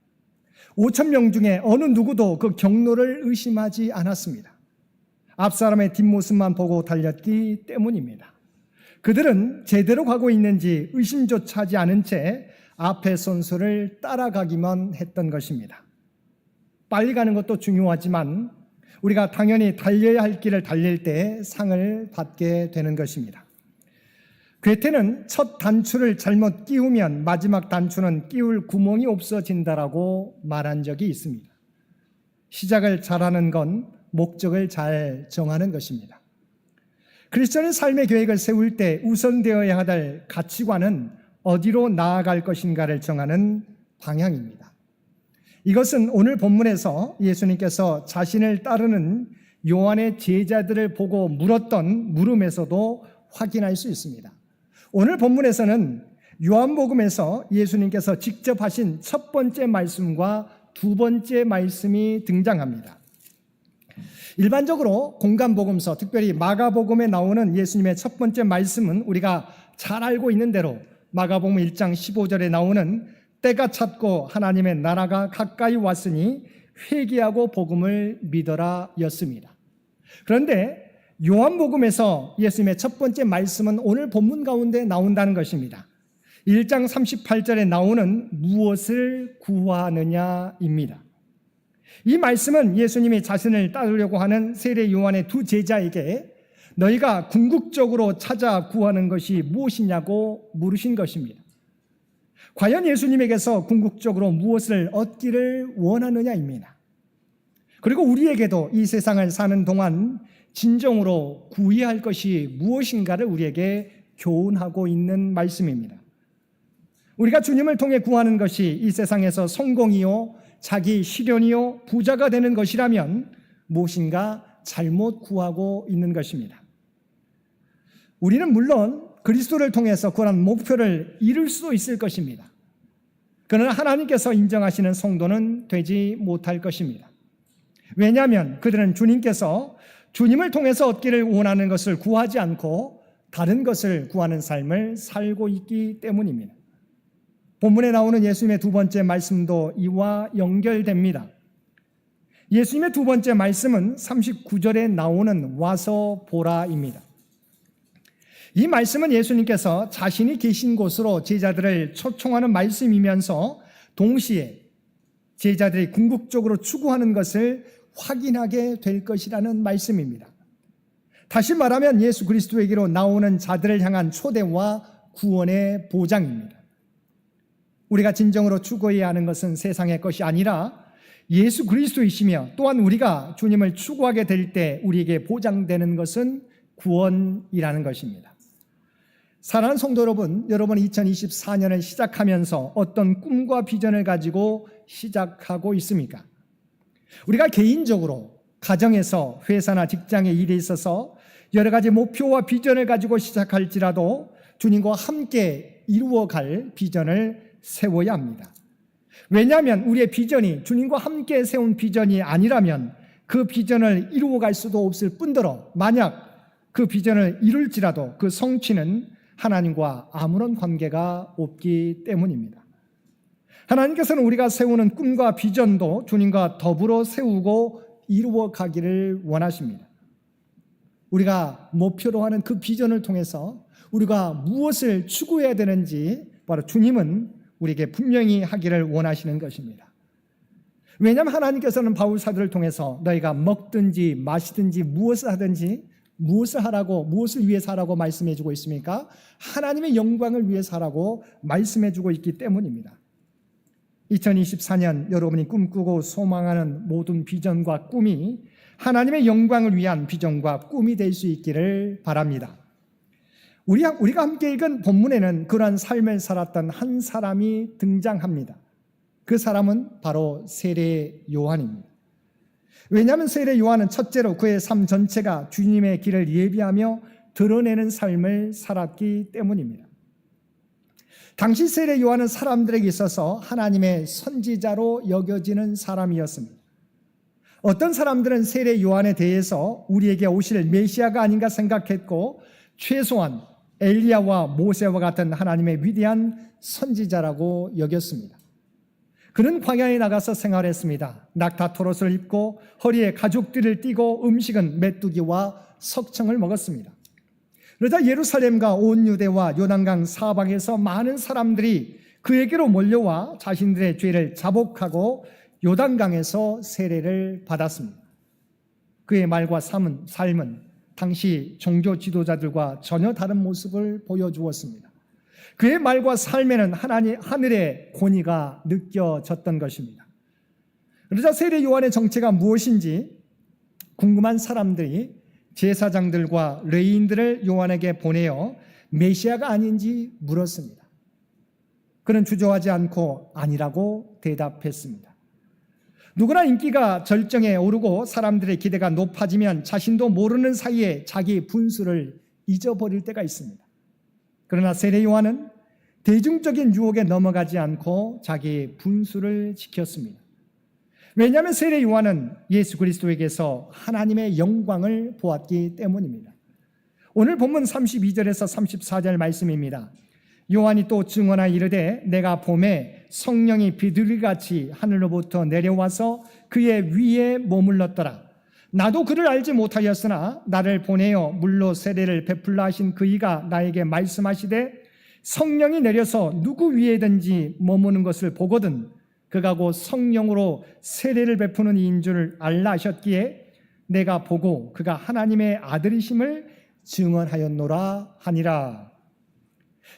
5천 명 중에 어느 누구도 그 경로를 의심하지 않았습니다. 앞 사람의 뒷모습만 보고 달렸기 때문입니다. 그들은 제대로 가고 있는지 의심조차 하지 않은 채 앞의 선수를 따라가기만 했던 것입니다. 빨리 가는 것도 중요하지만 우리가 당연히 달려야 할 길을 달릴 때 상을 받게 되는 것입니다. 괴테는 첫 단추를 잘못 끼우면 마지막 단추는 끼울 구멍이 없어진다라고 말한 적이 있습니다. 시작을 잘하는 건 목적을 잘 정하는 것입니다. 그리스도인의 삶의 계획을 세울 때 우선되어야 할 가치관은 어디로 나아갈 것인가를 정하는 방향입니다. 이것은 오늘 본문에서 예수님께서 자신을 따르는 요한의 제자들을 보고 물었던 물음에서도 확인할 수 있습니다. 오늘 본문에서는 요한복음에서 예수님께서 직접 하신 첫 번째 말씀과 두 번째 말씀이 등장합니다. 일반적으로 공간복음서, 특별히 마가복음에 나오는 예수님의 첫 번째 말씀은 우리가 잘 알고 있는 대로 마가복음 1장 15절에 나오는 때가 찼고 하나님의 나라가 가까이 왔으니 회개하고 복음을 믿어라 였습니다. 그런데 요한복음에서 예수님의 첫 번째 말씀은 오늘 본문 가운데 나온다는 것입니다. 1장 38절에 나오는 무엇을 구하느냐입니다. 이 말씀은 예수님이 자신을 따르려고 하는 세례 요한의 두 제자에게 너희가 궁극적으로 찾아 구하는 것이 무엇이냐고 물으신 것입니다. 과연 예수님에게서 궁극적으로 무엇을 얻기를 원하느냐입니다. 그리고 우리에게도 이 세상을 사는 동안 진정으로 구해야 할 것이 무엇인가를 우리에게 교훈하고 있는 말씀입니다. 우리가 주님을 통해 구하는 것이 이 세상에서 성공이요, 자기 실현이요, 부자가 되는 것이라면 무엇인가 잘못 구하고 있는 것입니다. 우리는 물론 그리스도를 통해서 그런 목표를 이룰 수 있을 것입니다. 그러나 하나님께서 인정하시는 성도는 되지 못할 것입니다. 왜냐하면 그들은 주님께서 주님을 통해서 얻기를 원하는 것을 구하지 않고 다른 것을 구하는 삶을 살고 있기 때문입니다. 본문에 나오는 예수님의 두 번째 말씀도 이와 연결됩니다. 예수님의 두 번째 말씀은 39절에 나오는 와서 보라입니다. 이 말씀은 예수님께서 자신이 계신 곳으로 제자들을 초청하는 말씀이면서 동시에 제자들이 궁극적으로 추구하는 것을 확인하게 될 것이라는 말씀입니다. 다시 말하면 예수 그리스도에게로 나오는 자들을 향한 초대와 구원의 보장입니다. 우리가 진정으로 추구해야 하는 것은 세상의 것이 아니라 예수 그리스도이시며 또한 우리가 주님을 추구하게 될 때 우리에게 보장되는 것은 구원이라는 것입니다. 사랑하는 성도 여러분, 여러분 2024년을 시작하면서 어떤 꿈과 비전을 가지고 시작하고 있습니까? 우리가 개인적으로 가정에서 회사나 직장의 일에 있어서 여러 가지 목표와 비전을 가지고 시작할지라도 주님과 함께 이루어갈 비전을 세워야 합니다. 왜냐하면 우리의 비전이 주님과 함께 세운 비전이 아니라면 그 비전을 이루어갈 수도 없을 뿐더러 만약 그 비전을 이룰지라도 그 성취는 하나님과 아무런 관계가 없기 때문입니다. 하나님께서는 우리가 세우는 꿈과 비전도 주님과 더불어 세우고 이루어 가기를 원하십니다. 우리가 목표로 하는 그 비전을 통해서 우리가 무엇을 추구해야 되는지 바로 주님은 우리에게 분명히 하기를 원하시는 것입니다. 왜냐하면 하나님께서는 바울 사도를 통해서 너희가 먹든지 마시든지 무엇을 하든지 무엇을 하라고, 무엇을 위해서 하라고 말씀해 주고 있습니까? 하나님의 영광을 위해서 하라고 말씀해 주고 있기 때문입니다. 2024년 여러분이 꿈꾸고 소망하는 모든 비전과 꿈이 하나님의 영광을 위한 비전과 꿈이 될 수 있기를 바랍니다. 우리가 함께 읽은 본문에는 그러한 삶을 살았던 한 사람이 등장합니다. 그 사람은 바로 세례 요한입니다. 왜냐하면 세례 요한은 첫째로 그의 삶 전체가 주님의 길을 예비하며 드러내는 삶을 살았기 때문입니다. 당시 세례 요한은 사람들에게 있어서 하나님의 선지자로 여겨지는 사람이었습니다. 어떤 사람들은 세례 요한에 대해서 우리에게 오실 메시아가 아닌가 생각했고 최소한 엘리야와 모세와 같은 하나님의 위대한 선지자라고 여겼습니다. 그는 광야에 나가서 생활했습니다. 낙타토롯을 입고 허리에 가죽띠를 띠고 음식은 메뚜기와 석청을 먹었습니다. 그러자 예루살렘과 온 유대와 요단강 사방에서 많은 사람들이 그에게로 몰려와 자신들의 죄를 자복하고 요단강에서 세례를 받았습니다. 그의 말과 삶은 당시 종교 지도자들과 전혀 다른 모습을 보여주었습니다. 그의 말과 삶에는 하늘의 권위가 느껴졌던 것입니다. 그러자 세례 요한의 정체가 무엇인지 궁금한 사람들이 제사장들과 레위인들을 요한에게 보내어 메시아가 아닌지 물었습니다. 그는 주저하지 않고 아니라고 대답했습니다. 누구나 인기가 절정에 오르고 사람들의 기대가 높아지면 자신도 모르는 사이에 자기 분수를 잊어버릴 때가 있습니다. 그러나 세례 요한은 대중적인 유혹에 넘어가지 않고 자기 분수를 지켰습니다. 왜냐하면 세례 요한은 예수 그리스도에게서 하나님의 영광을 보았기 때문입니다. 오늘 본문 32절에서 34절 말씀입니다. 요한이 또 증언하여 이르되 내가 봄에 성령이 비둘기같이 하늘로부터 내려와서 그의 위에 머물렀더라. 나도 그를 알지 못하였으나 나를 보내어 물로 세례를 베풀라 하신 그이가 나에게 말씀하시되 성령이 내려서 누구 위에든지 머무는 것을 보거든 그가 곧 성령으로 세례를 베푸는 이인 줄 알라 하셨기에 내가 보고 그가 하나님의 아들이심을 증언하였노라 하니라.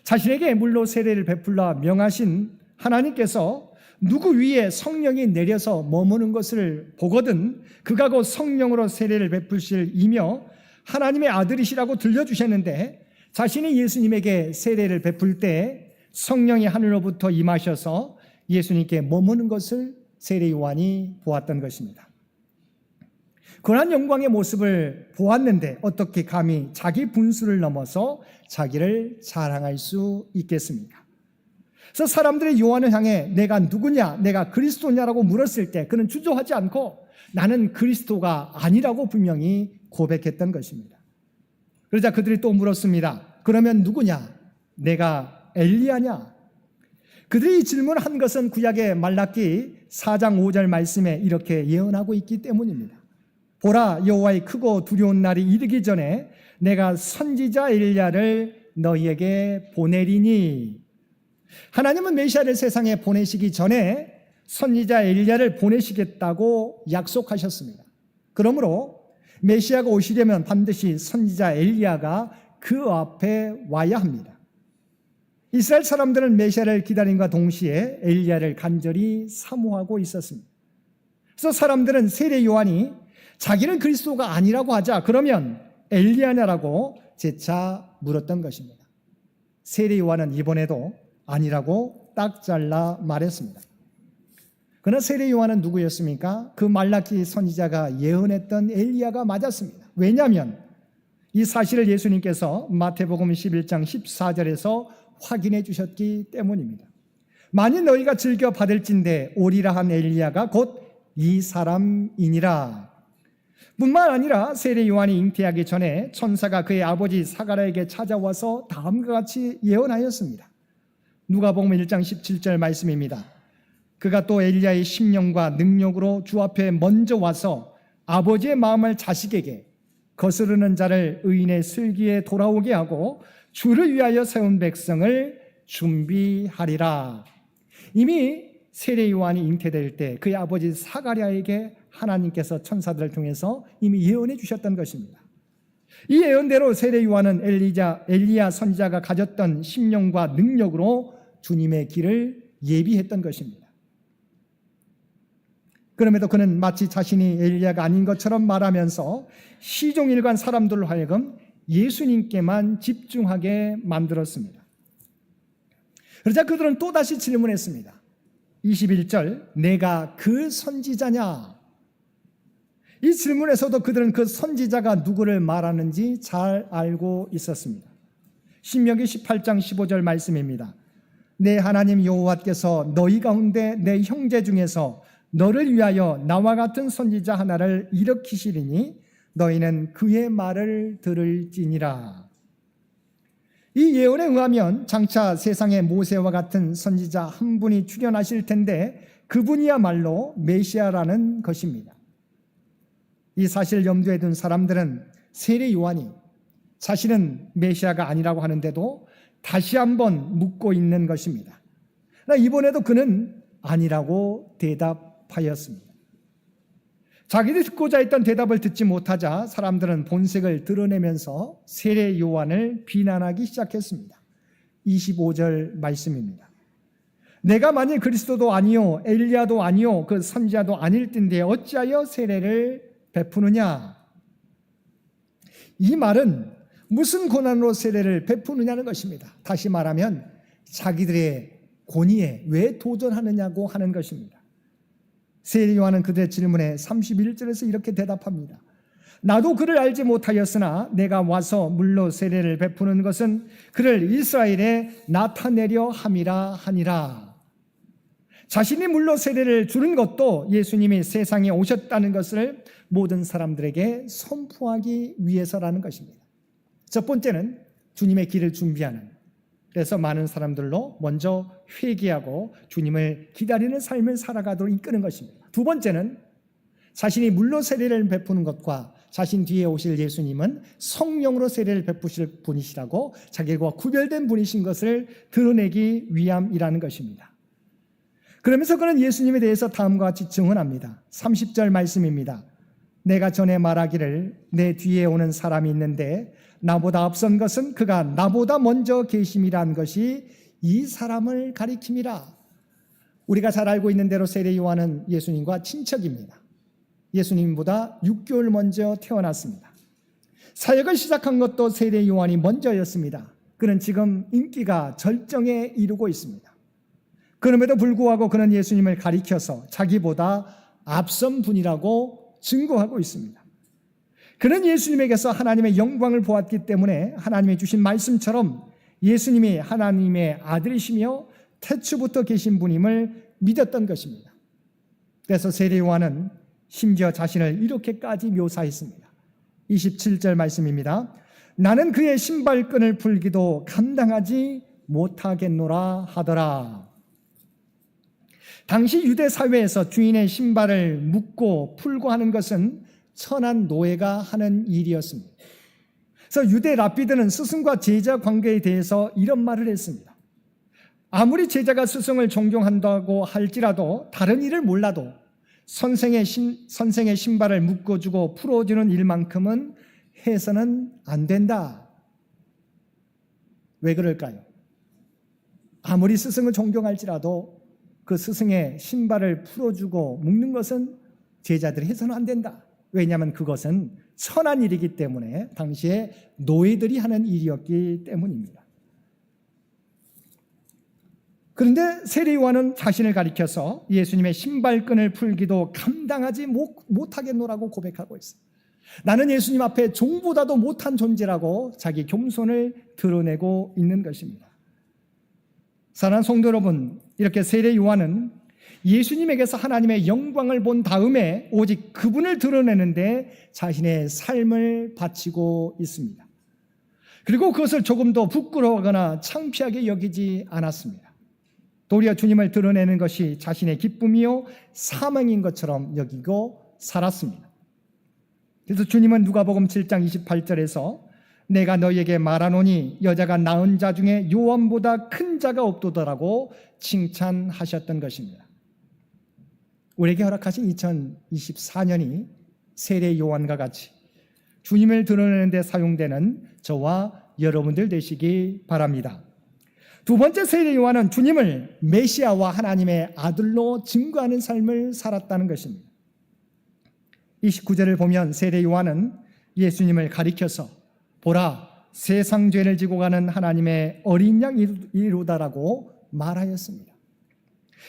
자신에게 물로 세례를 베풀라 명하신 하나님께서 누구 위에 성령이 내려서 머무는 것을 보거든 그가 곧 성령으로 세례를 베푸실 이며 하나님의 아들이시라고 들려주셨는데 자신이 예수님에게 세례를 베풀 때 성령이 하늘로부터 임하셔서 예수님께 머무는 것을 세례 요한이 보았던 것입니다. 그러한 영광의 모습을 보았는데 어떻게 감히 자기 분수를 넘어서 자기를 자랑할 수 있겠습니까? 그래서 사람들이 요한을 향해 내가 누구냐, 내가 그리스도냐라고 물었을 때 그는 주저하지 않고 나는 그리스도가 아니라고 분명히 고백했던 것입니다. 그러자 그들이 또 물었습니다. 그러면 누구냐? 내가 엘리야냐? 그들이 질문한 것은 구약의 말라기 4장 5절 말씀에 이렇게 예언하고 있기 때문입니다. 보라, 여호와의 크고 두려운 날이 이르기 전에 내가 선지자 엘리야를 너희에게 보내리니. 하나님은 메시아를 세상에 보내시기 전에 선지자 엘리야를 보내시겠다고 약속하셨습니다. 그러므로 메시아가 오시려면 반드시 선지자 엘리야가 그 앞에 와야 합니다. 이스라엘 사람들은 메시아를 기다림과 동시에 엘리야를 간절히 사모하고 있었습니다. 그래서 사람들은 세례 요한이 자기는 그리스도가 아니라고 하자 그러면 엘리야냐라고 재차 물었던 것입니다. 세례 요한은 이번에도 아니라고 딱 잘라 말했습니다. 그러나 세례 요한은 누구였습니까? 그 말라기 선지자가 예언했던 엘리야가 맞았습니다. 왜냐하면 이 사실을 예수님께서 마태복음 11장 14절에서 확인해 주셨기 때문입니다. 만일 너희가 즐겨 받을진대 오리라 한 엘리야가 곧 이 사람이니라. 뿐만 아니라 세례 요한이 잉태하기 전에 천사가 그의 아버지 사가랴에게 찾아와서 다음과 같이 예언하였습니다. 누가복음 1장 17절 말씀입니다. 그가 또 엘리야의 심령과 능력으로 주 앞에 먼저 와서 아버지의 마음을 자식에게 거스르는 자를 의인의 슬기에 돌아오게 하고 주를 위하여 세운 백성을 준비하리라. 이미 세례 요한이 잉태될 때 그의 아버지 사가랴에게 하나님께서 천사들을 통해서 이미 예언해 주셨던 것입니다. 이 예언대로 세례 요한은 엘리야 선지자가 가졌던 심령과 능력으로 주님의 길을 예비했던 것입니다. 그럼에도 그는 마치 자신이 엘리야가 아닌 것처럼 말하면서 시종일관 사람들로 하여금 예수님께만 집중하게 만들었습니다. 그러자 그들은 또다시 질문했습니다. 21절, 내가 그 선지자냐? 이 질문에서도 그들은 그 선지자가 누구를 말하는지 잘 알고 있었습니다. 신명기 18장 15절 말씀입니다. 내 하나님 여호와께서 너희 가운데 내 형제 중에서 너를 위하여 나와 같은 선지자 하나를 일으키시리니 너희는 그의 말을 들을지니라. 이 예언에 의하면 장차 세상에 모세와 같은 선지자 한 분이 출현하실 텐데 그분이야말로 메시아라는 것입니다. 이 사실을 염두에 둔 사람들은 세례 요한이 자신은 메시아가 아니라고 하는데도 다시 한번 묻고 있는 것입니다. 그러나 이번에도 그는 아니라고 대답하였습니다. 자기들이 듣고자 했던 대답을 듣지 못하자 사람들은 본색을 드러내면서 세례 요한을 비난하기 시작했습니다. 25절 말씀입니다. 내가 만일 그리스도도 아니요 엘리야도 아니요 그 선지자도 아닐 텐데 어찌하여 세례를 베푸느냐? 이 말은 무슨 고난으로 세례를 베푸느냐는 것입니다. 다시 말하면 자기들의 권위에 왜 도전하느냐고 하는 것입니다. 세례 요한은 그들의 질문에 31절에서 이렇게 대답합니다. 나도 그를 알지 못하였으나 내가 와서 물로 세례를 베푸는 것은 그를 이스라엘에 나타내려 함이라 하니라. 자신이 물로 세례를 주는 것도 예수님이 세상에 오셨다는 것을 모든 사람들에게 선포하기 위해서라는 것입니다. 첫 번째는 주님의 길을 준비하는, 그래서 많은 사람들로 먼저 회개하고 주님을 기다리는 삶을 살아가도록 이끄는 것입니다. 두 번째는 자신이 물로 세례를 베푸는 것과 자신 뒤에 오실 예수님은 성령으로 세례를 베푸실 분이시라고 자기와 구별된 분이신 것을 드러내기 위함이라는 것입니다. 그러면서 그는 예수님에 대해서 다음과 같이 증언합니다. 30절 말씀입니다. 내가 전에 말하기를 내 뒤에 오는 사람이 있는데 나보다 앞선 것은 그가 나보다 먼저 계심이란 것이 이 사람을 가리킴이라. 우리가 잘 알고 있는 대로 세례 요한은 예수님과 친척입니다. 예수님보다 6개월 먼저 태어났습니다. 사역을 시작한 것도 세례 요한이 먼저였습니다. 그는 지금 인기가 절정에 이르고 있습니다. 그럼에도 불구하고 그는 예수님을 가리켜서 자기보다 앞선 분이라고 증거하고 있습니다. 그는 예수님에게서 하나님의 영광을 보았기 때문에 하나님이 주신 말씀처럼 예수님이 하나님의 아들이시며 태초부터 계신 분임을 믿었던 것입니다. 그래서 세례 요한은 심지어 자신을 이렇게까지 묘사했습니다. 27절 말씀입니다. 나는 그의 신발끈을 풀기도 감당하지 못하겠노라 하더라. 당시 유대 사회에서 주인의 신발을 묶고 풀고 하는 것은 천한 노예가 하는 일이었습니다. 그래서 유대 랍비들은 스승과 제자 관계에 대해서 이런 말을 했습니다. 아무리 제자가 스승을 존경한다고 할지라도 다른 일을 몰라도 선생의 신발을 묶어주고 풀어주는 일만큼은 해서는 안 된다. 왜 그럴까요? 아무리 스승을 존경할지라도 그 스승의 신발을 풀어주고 묶는 것은 제자들이 해서는 안 된다. 왜냐하면 그것은 천한 일이기 때문에 당시에 노예들이 하는 일이었기 때문입니다. 그런데 세례 요한은 자신을 가리켜서 예수님의 신발끈을 풀기도 감당하지 못하겠노라고 고백하고 있어요. 나는 예수님 앞에 종보다도 못한 존재라고 자기 겸손을 드러내고 있는 것입니다. 사랑하는 성도 여러분, 이렇게 세례 요한은 예수님에게서 하나님의 영광을 본 다음에 오직 그분을 드러내는데 자신의 삶을 바치고 있습니다. 그리고 그것을 조금도 부끄러워하거나 창피하게 여기지 않았습니다. 도리어 주님을 드러내는 것이 자신의 기쁨이요 사명인 것처럼 여기고 살았습니다. 그래서 주님은 누가복음 7장 28절에서 내가 너희에게 말하노니 여자가 낳은 자 중에 요한보다 큰 자가 없도다라고 칭찬하셨던 것입니다. 우리에게 허락하신 2024년이 세례 요한과 같이 주님을 드러내는 데 사용되는 저와 여러분들 되시기 바랍니다. 두 번째 세례 요한은 주님을 메시아와 하나님의 아들로 증거하는 삶을 살았다는 것입니다. 29절을 보면 세례 요한은 예수님을 가리켜서 보라, 세상 죄를 지고 가는 하나님의 어린 양이로다라고 말하였습니다.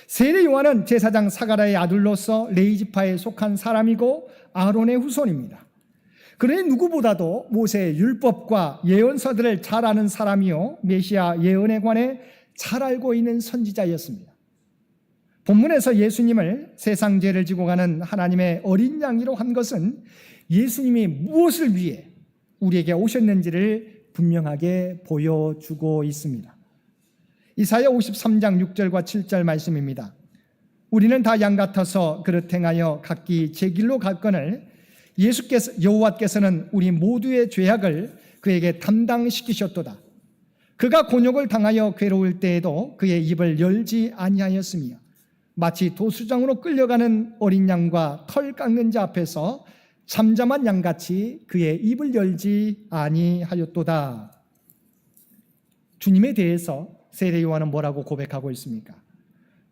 세례 요한은 제사장 사가랴의 아들로서 레위 지파에 속한 사람이고 아론의 후손입니다. 그러니 누구보다도 모세의 율법과 예언서들을 잘 아는 사람이요 메시아 예언에 관해 잘 알고 있는 선지자였습니다. 본문에서 예수님을 세상 죄를 지고 가는 하나님의 어린 양이로 한 것은 예수님이 무엇을 위해 우리에게 오셨는지를 분명하게 보여주고 있습니다. 이사야 53장 6절과 7절 말씀입니다. 우리는 다 양 같아서 그릇 행하여 각기 제 길로 갔거늘 여호와께서는 우리 모두의 죄악을 그에게 담당시키셨도다. 그가 곤욕을 당하여 괴로울 때에도 그의 입을 열지 아니하였으며 마치 도수장으로 끌려가는 어린 양과 털 깎는 자 앞에서 잠잠한 양같이 그의 입을 열지 아니하였도다. 주님에 대해서 세례 요한은 뭐라고 고백하고 있습니까?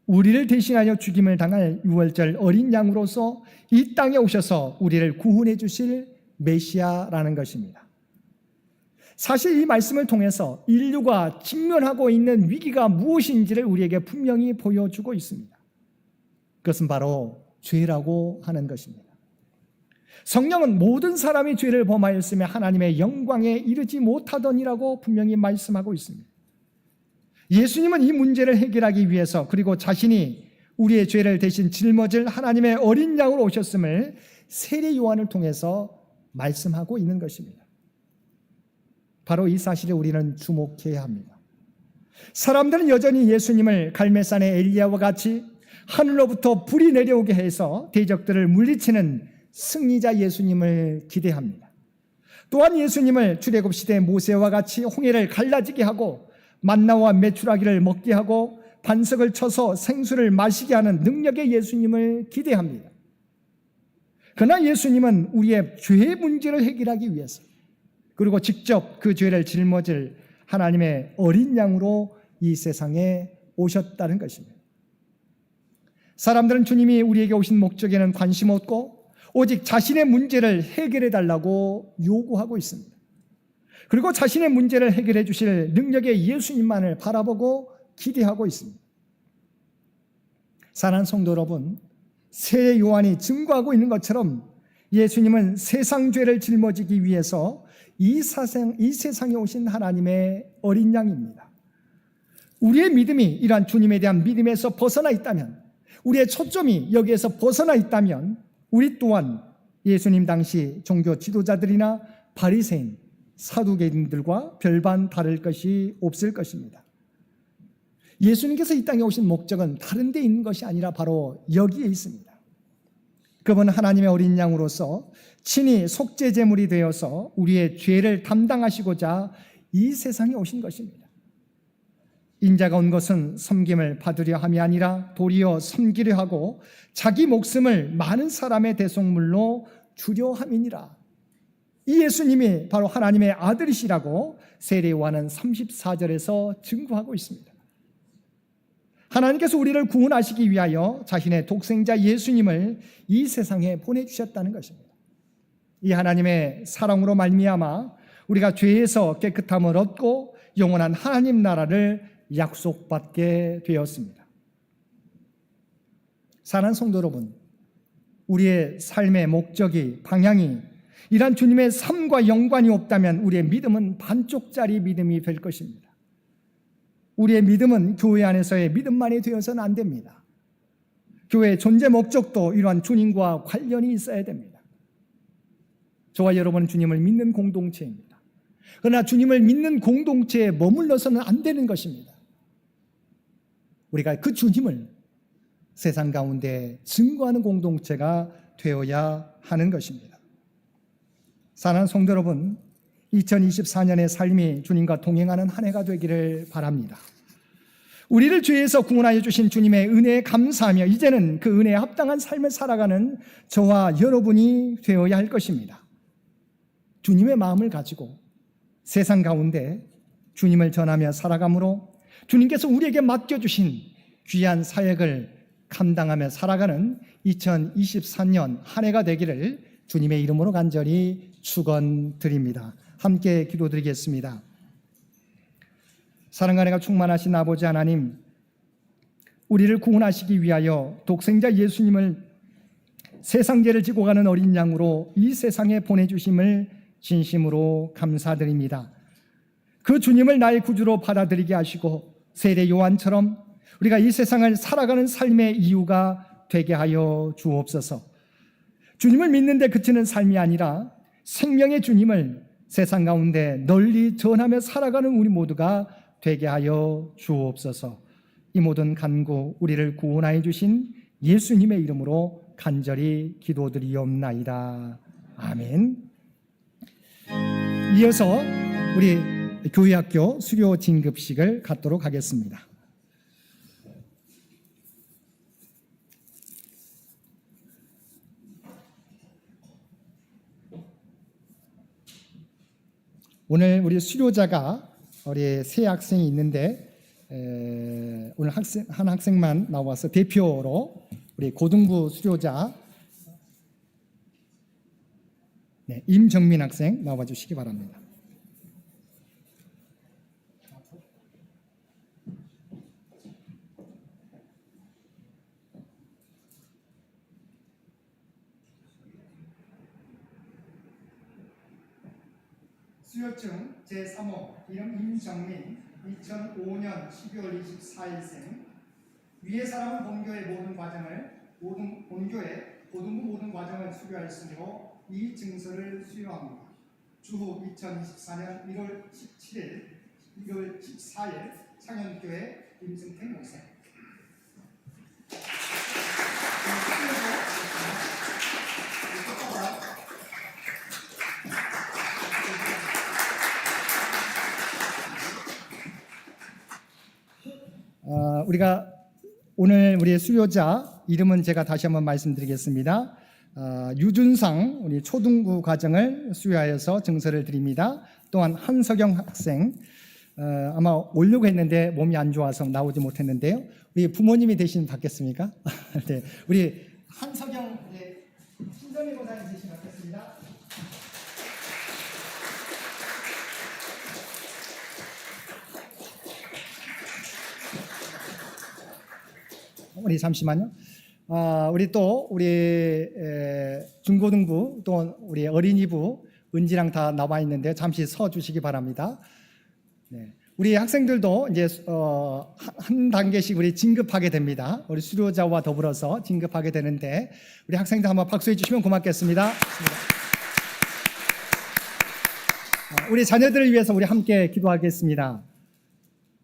우리를 대신하여 죽임을 당할 유월절 어린 양으로서 이 땅에 오셔서 우리를 구원해 주실 메시아라는 것입니다. 사실 이 말씀을 통해서 인류가 직면하고 있는 위기가 무엇인지를 우리에게 분명히 보여주고 있습니다. 그것은 바로 죄라고 하는 것입니다. 성령은 모든 사람이 죄를 범하였으며 하나님의 영광에 이르지 못하더니라고 분명히 말씀하고 있습니다. 예수님은 이 문제를 해결하기 위해서 그리고 자신이 우리의 죄를 대신 짊어질 하나님의 어린 양으로 오셨음을 세례 요한을 통해서 말씀하고 있는 것입니다. 바로 이 사실에 우리는 주목해야 합니다. 사람들은 여전히 예수님을 갈멜산의 엘리야와 같이 하늘로부터 불이 내려오게 해서 대적들을 물리치는 승리자 예수님을 기대합니다. 또한 예수님을 출애굽 시대 모세와 같이 홍해를 갈라지게 하고 만나와 메추라기를 먹게 하고 반석을 쳐서 생수를 마시게 하는 능력의 예수님을 기대합니다. 그러나 예수님은 우리의 죄의 문제를 해결하기 위해서 그리고 직접 그 죄를 짊어질 하나님의 어린 양으로 이 세상에 오셨다는 것입니다. 사람들은 주님이 우리에게 오신 목적에는 관심 없고 오직 자신의 문제를 해결해 달라고 요구하고 있습니다. 그리고 자신의 문제를 해결해 주실 능력의 예수님만을 바라보고 기대하고 있습니다. 사랑하는 성도 여러분, 세례 요한이 증거하고 있는 것처럼 예수님은 세상 죄를 짊어지기 위해서 이 세상에 오신 하나님의 어린 양입니다. 우리의 믿음이 이러한 주님에 대한 믿음에서 벗어나 있다면, 우리의 초점이 여기에서 벗어나 있다면 우리 또한 예수님 당시 종교 지도자들이나 바리새인, 사두개인들과 별반 다를 것이 없을 것입니다. 예수님께서 이 땅에 오신 목적은 다른 데 있는 것이 아니라 바로 여기에 있습니다. 그분은 하나님의 어린 양으로서 친히 속죄제물이 되어서 우리의 죄를 담당하시고자 이 세상에 오신 것입니다. 인자가 온 것은 섬김을 받으려 함이 아니라 도리어 섬기려 하고 자기 목숨을 많은 사람의 대속물로 주려 함이니라. 이 예수님이 바로 하나님의 아들이시라고 세례 요한은 34절에서 증거하고 있습니다. 하나님께서 우리를 구원하시기 위하여 자신의 독생자 예수님을 이 세상에 보내주셨다는 것입니다. 이 하나님의 사랑으로 말미암아 우리가 죄에서 깨끗함을 얻고 영원한 하나님 나라를 약속받게 되었습니다. 사랑하는 성도 여러분, 우리의 삶의 목적이, 방향이 이러한 주님의 삶과 연관이 없다면 우리의 믿음은 반쪽짜리 믿음이 될 것입니다. 우리의 믿음은 교회 안에서의 믿음만이 되어서는 안 됩니다. 교회의 존재 목적도 이러한 주님과 관련이 있어야 됩니다. 저와 여러분은 주님을 믿는 공동체입니다. 그러나 주님을 믿는 공동체에 머물러서는 안 되는 것입니다. 우리가 그 주님을 세상 가운데 증거하는 공동체가 되어야 하는 것입니다. 사랑하는 성도 여러분, 2024년의 삶이 주님과 동행하는 한 해가 되기를 바랍니다. 우리를 죄에서 구원하여 주신 주님의 은혜에 감사하며 이제는 그 은혜에 합당한 삶을 살아가는 저와 여러분이 되어야 할 것입니다. 주님의 마음을 가지고 세상 가운데 주님을 전하며 살아감으로 주님께서 우리에게 맡겨주신 귀한 사역을 감당하며 살아가는 2024년 한 해가 되기를 주님의 이름으로 간절히 축원드립니다. 함께 기도드리겠습니다. 사랑과 은혜가 충만하신 아버지 하나님, 우리를 구원하시기 위하여 독생자 예수님을 세상 죄를 지고 가는 어린 양으로 이 세상에 보내주심을 진심으로 감사드립니다. 그 주님을 나의 구주로 받아들이게 하시고 세례 요한처럼 우리가 이 세상을 살아가는 삶의 이유가 되게 하여 주옵소서. 주님을 믿는 데 그치는 삶이 아니라 생명의 주님을 세상 가운데 널리 전하며 살아가는 우리 모두가 되게 하여 주옵소서. 이 모든 간구 우리를 구원하여 주신 예수님의 이름으로 간절히 기도드리옵나이다. 아멘. 이어서 우리 교회학교 수료 진급식을 갖도록 하겠습니다. 오늘 우리 수료자가 우리 세 학생이 있는데 오늘 한 학생만 나와서 대표로 우리 고등부 수료자 임정민 학생 나와 주시기 바랍니다. 수료증 제3호 이름 임정민 2005년 12월 24일생 위의 사람은 본교의 모든 과정을 본교의 고등부 모든 과정을 수료하였으므로 이 증서를 수여합니다. 주후 2024년 1월 17일 1월 14일 창현교회 임승택 목사. 우리가 오늘 우리의 수료자 이름은 제가 다시 한번 말씀드리겠습니다. 유준상 우리 초등부 과정을 수료하여서 증서를 드립니다. 또한 한석영 학생 아마 오려고 했는데 몸이 안 좋아서 나오지 못했는데요. 우리 부모님이 대신 받겠습니까? 네, 우리 한석영 신정희 고사님 대신 받겠습니다. 우리 잠시만요. 우리 또 우리 중고등부 또 우리 어린이부 은지랑 다 나와 있는데 잠시 서 주시기 바랍니다. 네. 우리 학생들도 이제 한 단계씩 우리 진급하게 됩니다. 우리 수료자와 더불어서 진급하게 되는데 우리 학생들 한번 박수해 주시면 고맙겠습니다. 우리 자녀들을 위해서 우리 함께 기도하겠습니다.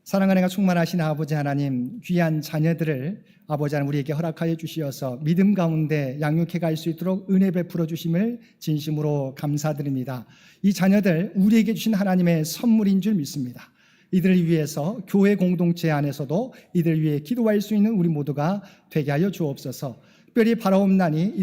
사랑하는 애가 충만하신 아버지 하나님, 귀한 자녀들을 아버지 하나님 우리에게 허락하여 주시어서 믿음 가운데 양육해 갈 수 있도록 은혜 베풀어 주심을 진심으로 감사드립니다. 이 자녀들 우리에게 주신 하나님의 선물인 줄 믿습니다. 이들을 위해서 교회 공동체 안에서도 이들을 위해 기도할 수 있는 우리 모두가 되게 하여 주옵소서. 특별히 바라옵나니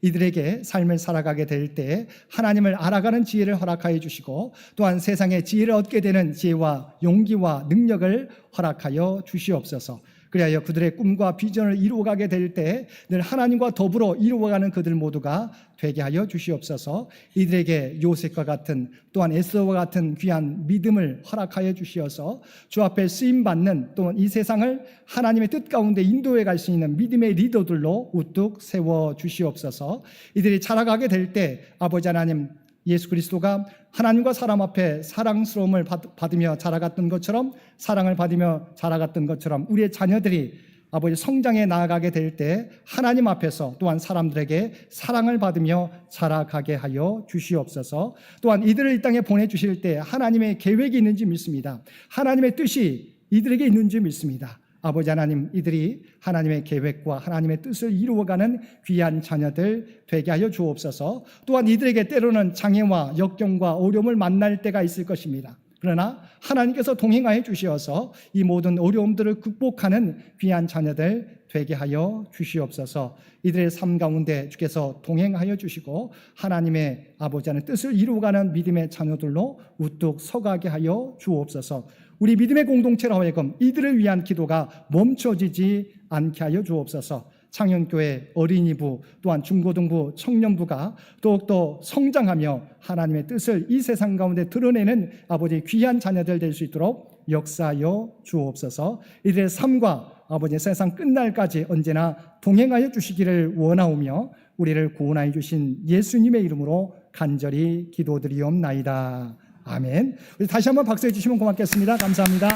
이들에게 삶을 살아가게 될 때 하나님을 알아가는 지혜를 허락하여 주시고 또한 세상에 지혜를 얻게 되는 지혜와 용기와 능력을 허락하여 주시옵소서. 그리하여 그들의 꿈과 비전을 이루어가게 될 때 늘 하나님과 더불어 이루어가는 그들 모두가 되게 하여 주시옵소서. 이들에게 요셉과 같은 또한 에스더와 같은 귀한 믿음을 허락하여 주시어서 주 앞에 쓰임받는 또한 이 세상을 하나님의 뜻 가운데 인도해 갈 수 있는 믿음의 리더들로 우뚝 세워 주시옵소서. 이들이 자라가게 될 때 아버지 하나님 예수 그리스도가 하나님과 사람 앞에 사랑스러움을 받으며 자라갔던 것처럼 사랑을 받으며 자라갔던 것처럼 우리의 자녀들이 아버지 성장해 나아가게 될 때 하나님 앞에서 또한 사람들에게 사랑을 받으며 자라가게 하여 주시옵소서. 또한 이들을 이 땅에 보내주실 때 하나님의 계획이 있는지 믿습니다. 하나님의 뜻이 이들에게 있는지 믿습니다. 아버지 하나님, 이들이 하나님의 계획과 하나님의 뜻을 이루어가는 귀한 자녀들 되게 하여 주옵소서. 또한 이들에게 때로는 장애와 역경과 어려움을 만날 때가 있을 것입니다. 그러나 하나님께서 동행하여 주시어서 이 모든 어려움들을 극복하는 귀한 자녀들 되게 하여 주시옵소서. 이들의 삶 가운데 주께서 동행하여 주시고 하나님의 아버지 하나님의 뜻을 이루어가는 믿음의 자녀들로 우뚝 서가게 하여 주옵소서. 우리 믿음의 공동체로 하여금 이들을 위한 기도가 멈춰지지 않게 하여 주옵소서. 창현교회 어린이부 또한 중고등부 청년부가 더욱더 성장하며 하나님의 뜻을 이 세상 가운데 드러내는 아버지의 귀한 자녀들 될 수 있도록 역사하여 주옵소서. 이들의 삶과 아버지의 세상 끝날까지 언제나 동행하여 주시기를 원하오며 우리를 구원하여 주신 예수님의 이름으로 간절히 기도드리옵나이다. 아멘. 우리 다시 한번 박수해 주시면 고맙겠습니다. 감사합니다.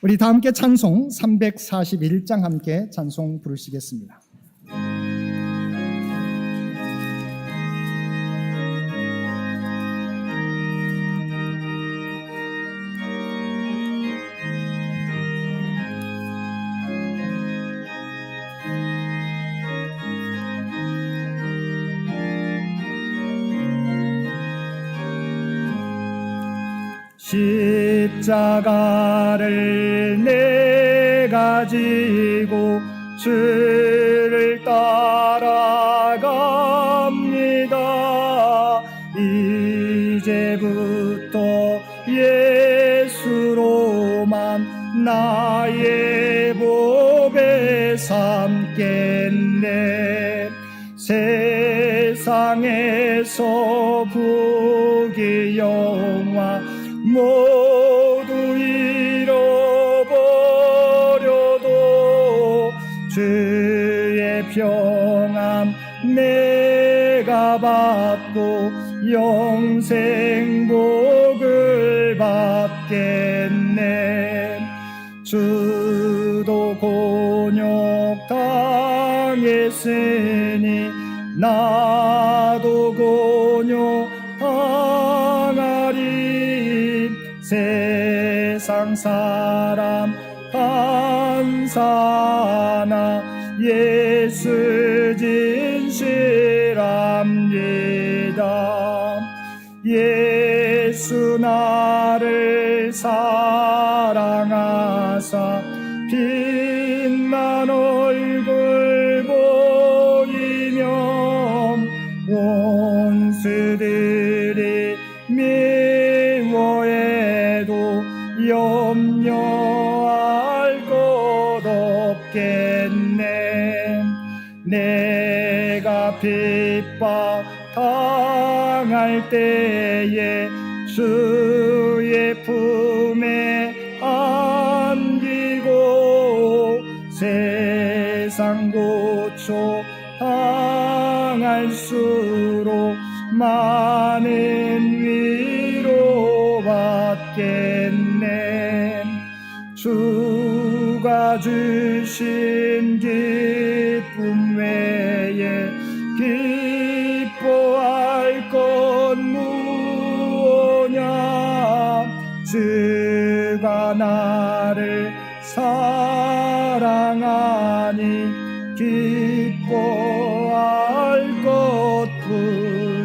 우리 다 함께 찬송 341장 함께 찬송 부르시겠습니다. 십자가를 내가 지고 주를 따라갑니다. 이제부터 예수로만 나의 법에 삼겠네. 세상에서 부귀 영화 모두 잃어버려도 주의 평안 내가 받고 영생 복을 받겠네. 주도 곤욕 당했으니 나도 곤욕 당하리. 세상 사람 한사나 예수 진실합니다. 예수 나를 사랑하사 빛난 얼굴 보이며 원수들이 미워해도 염려할 것 없겠네. 내가 핍박 당할 때에 주의 품에 안기고 세상 고초 당할수록 많은 위로 받겠네. 주가 주신 기쁨 외에 기뻐할 것 무엇냐. 주가 나를 사랑하니 기뻐할 것뿐일세.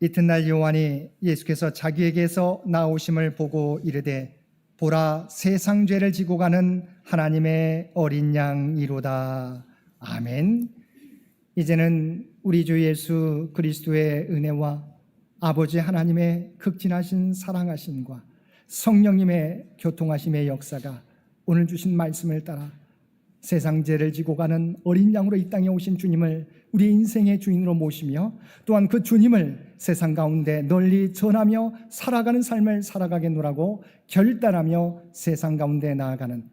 이튿날 요한이 예수께서 자기에게서 나오심을 보고 이르되 보라 세상 죄를 지고 가는 하나님의 어린 양이로다. 아멘. 이제는 우리 주 예수 그리스도의 은혜와 아버지 하나님의 극진하신 사랑하심과 성령님의 교통하심의 역사가 오늘 주신 말씀을 따라 세상 죄를 지고 가는 어린 양으로 이 땅에 오신 주님을 우리 인생의 주인으로 모시며 또한 그 주님을 세상 가운데 널리 전하며 살아가는 삶을 살아가겠노라고 결단하며 세상 가운데 나아가는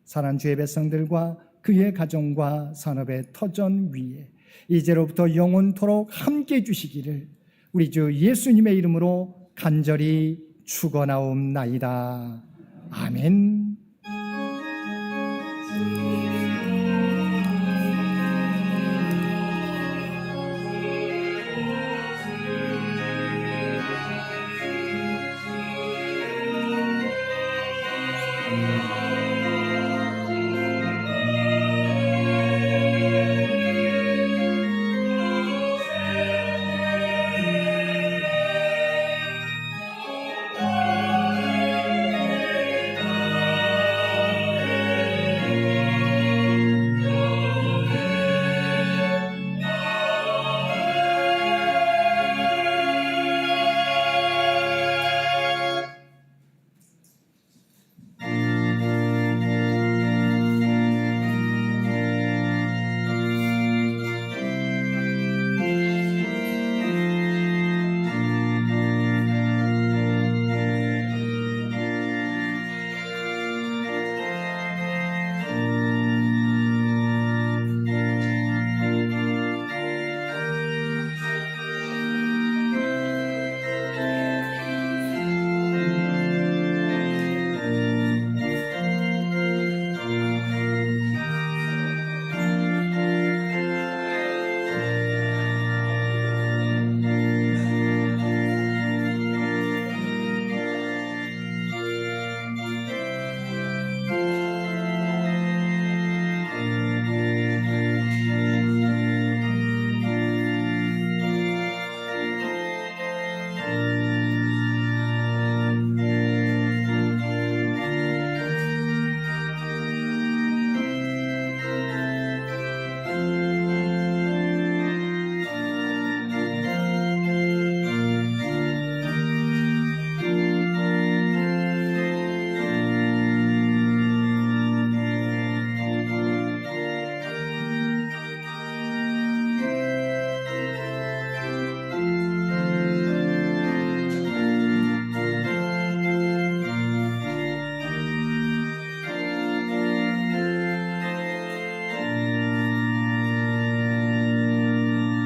사랑하는 주의 백성들과 그의 가정과 산업의 터전 위에 이제로부터 영원토록 함께해 주시기를 우리 주 예수님의 이름으로 간절히 축원하옵나이다. 아멘.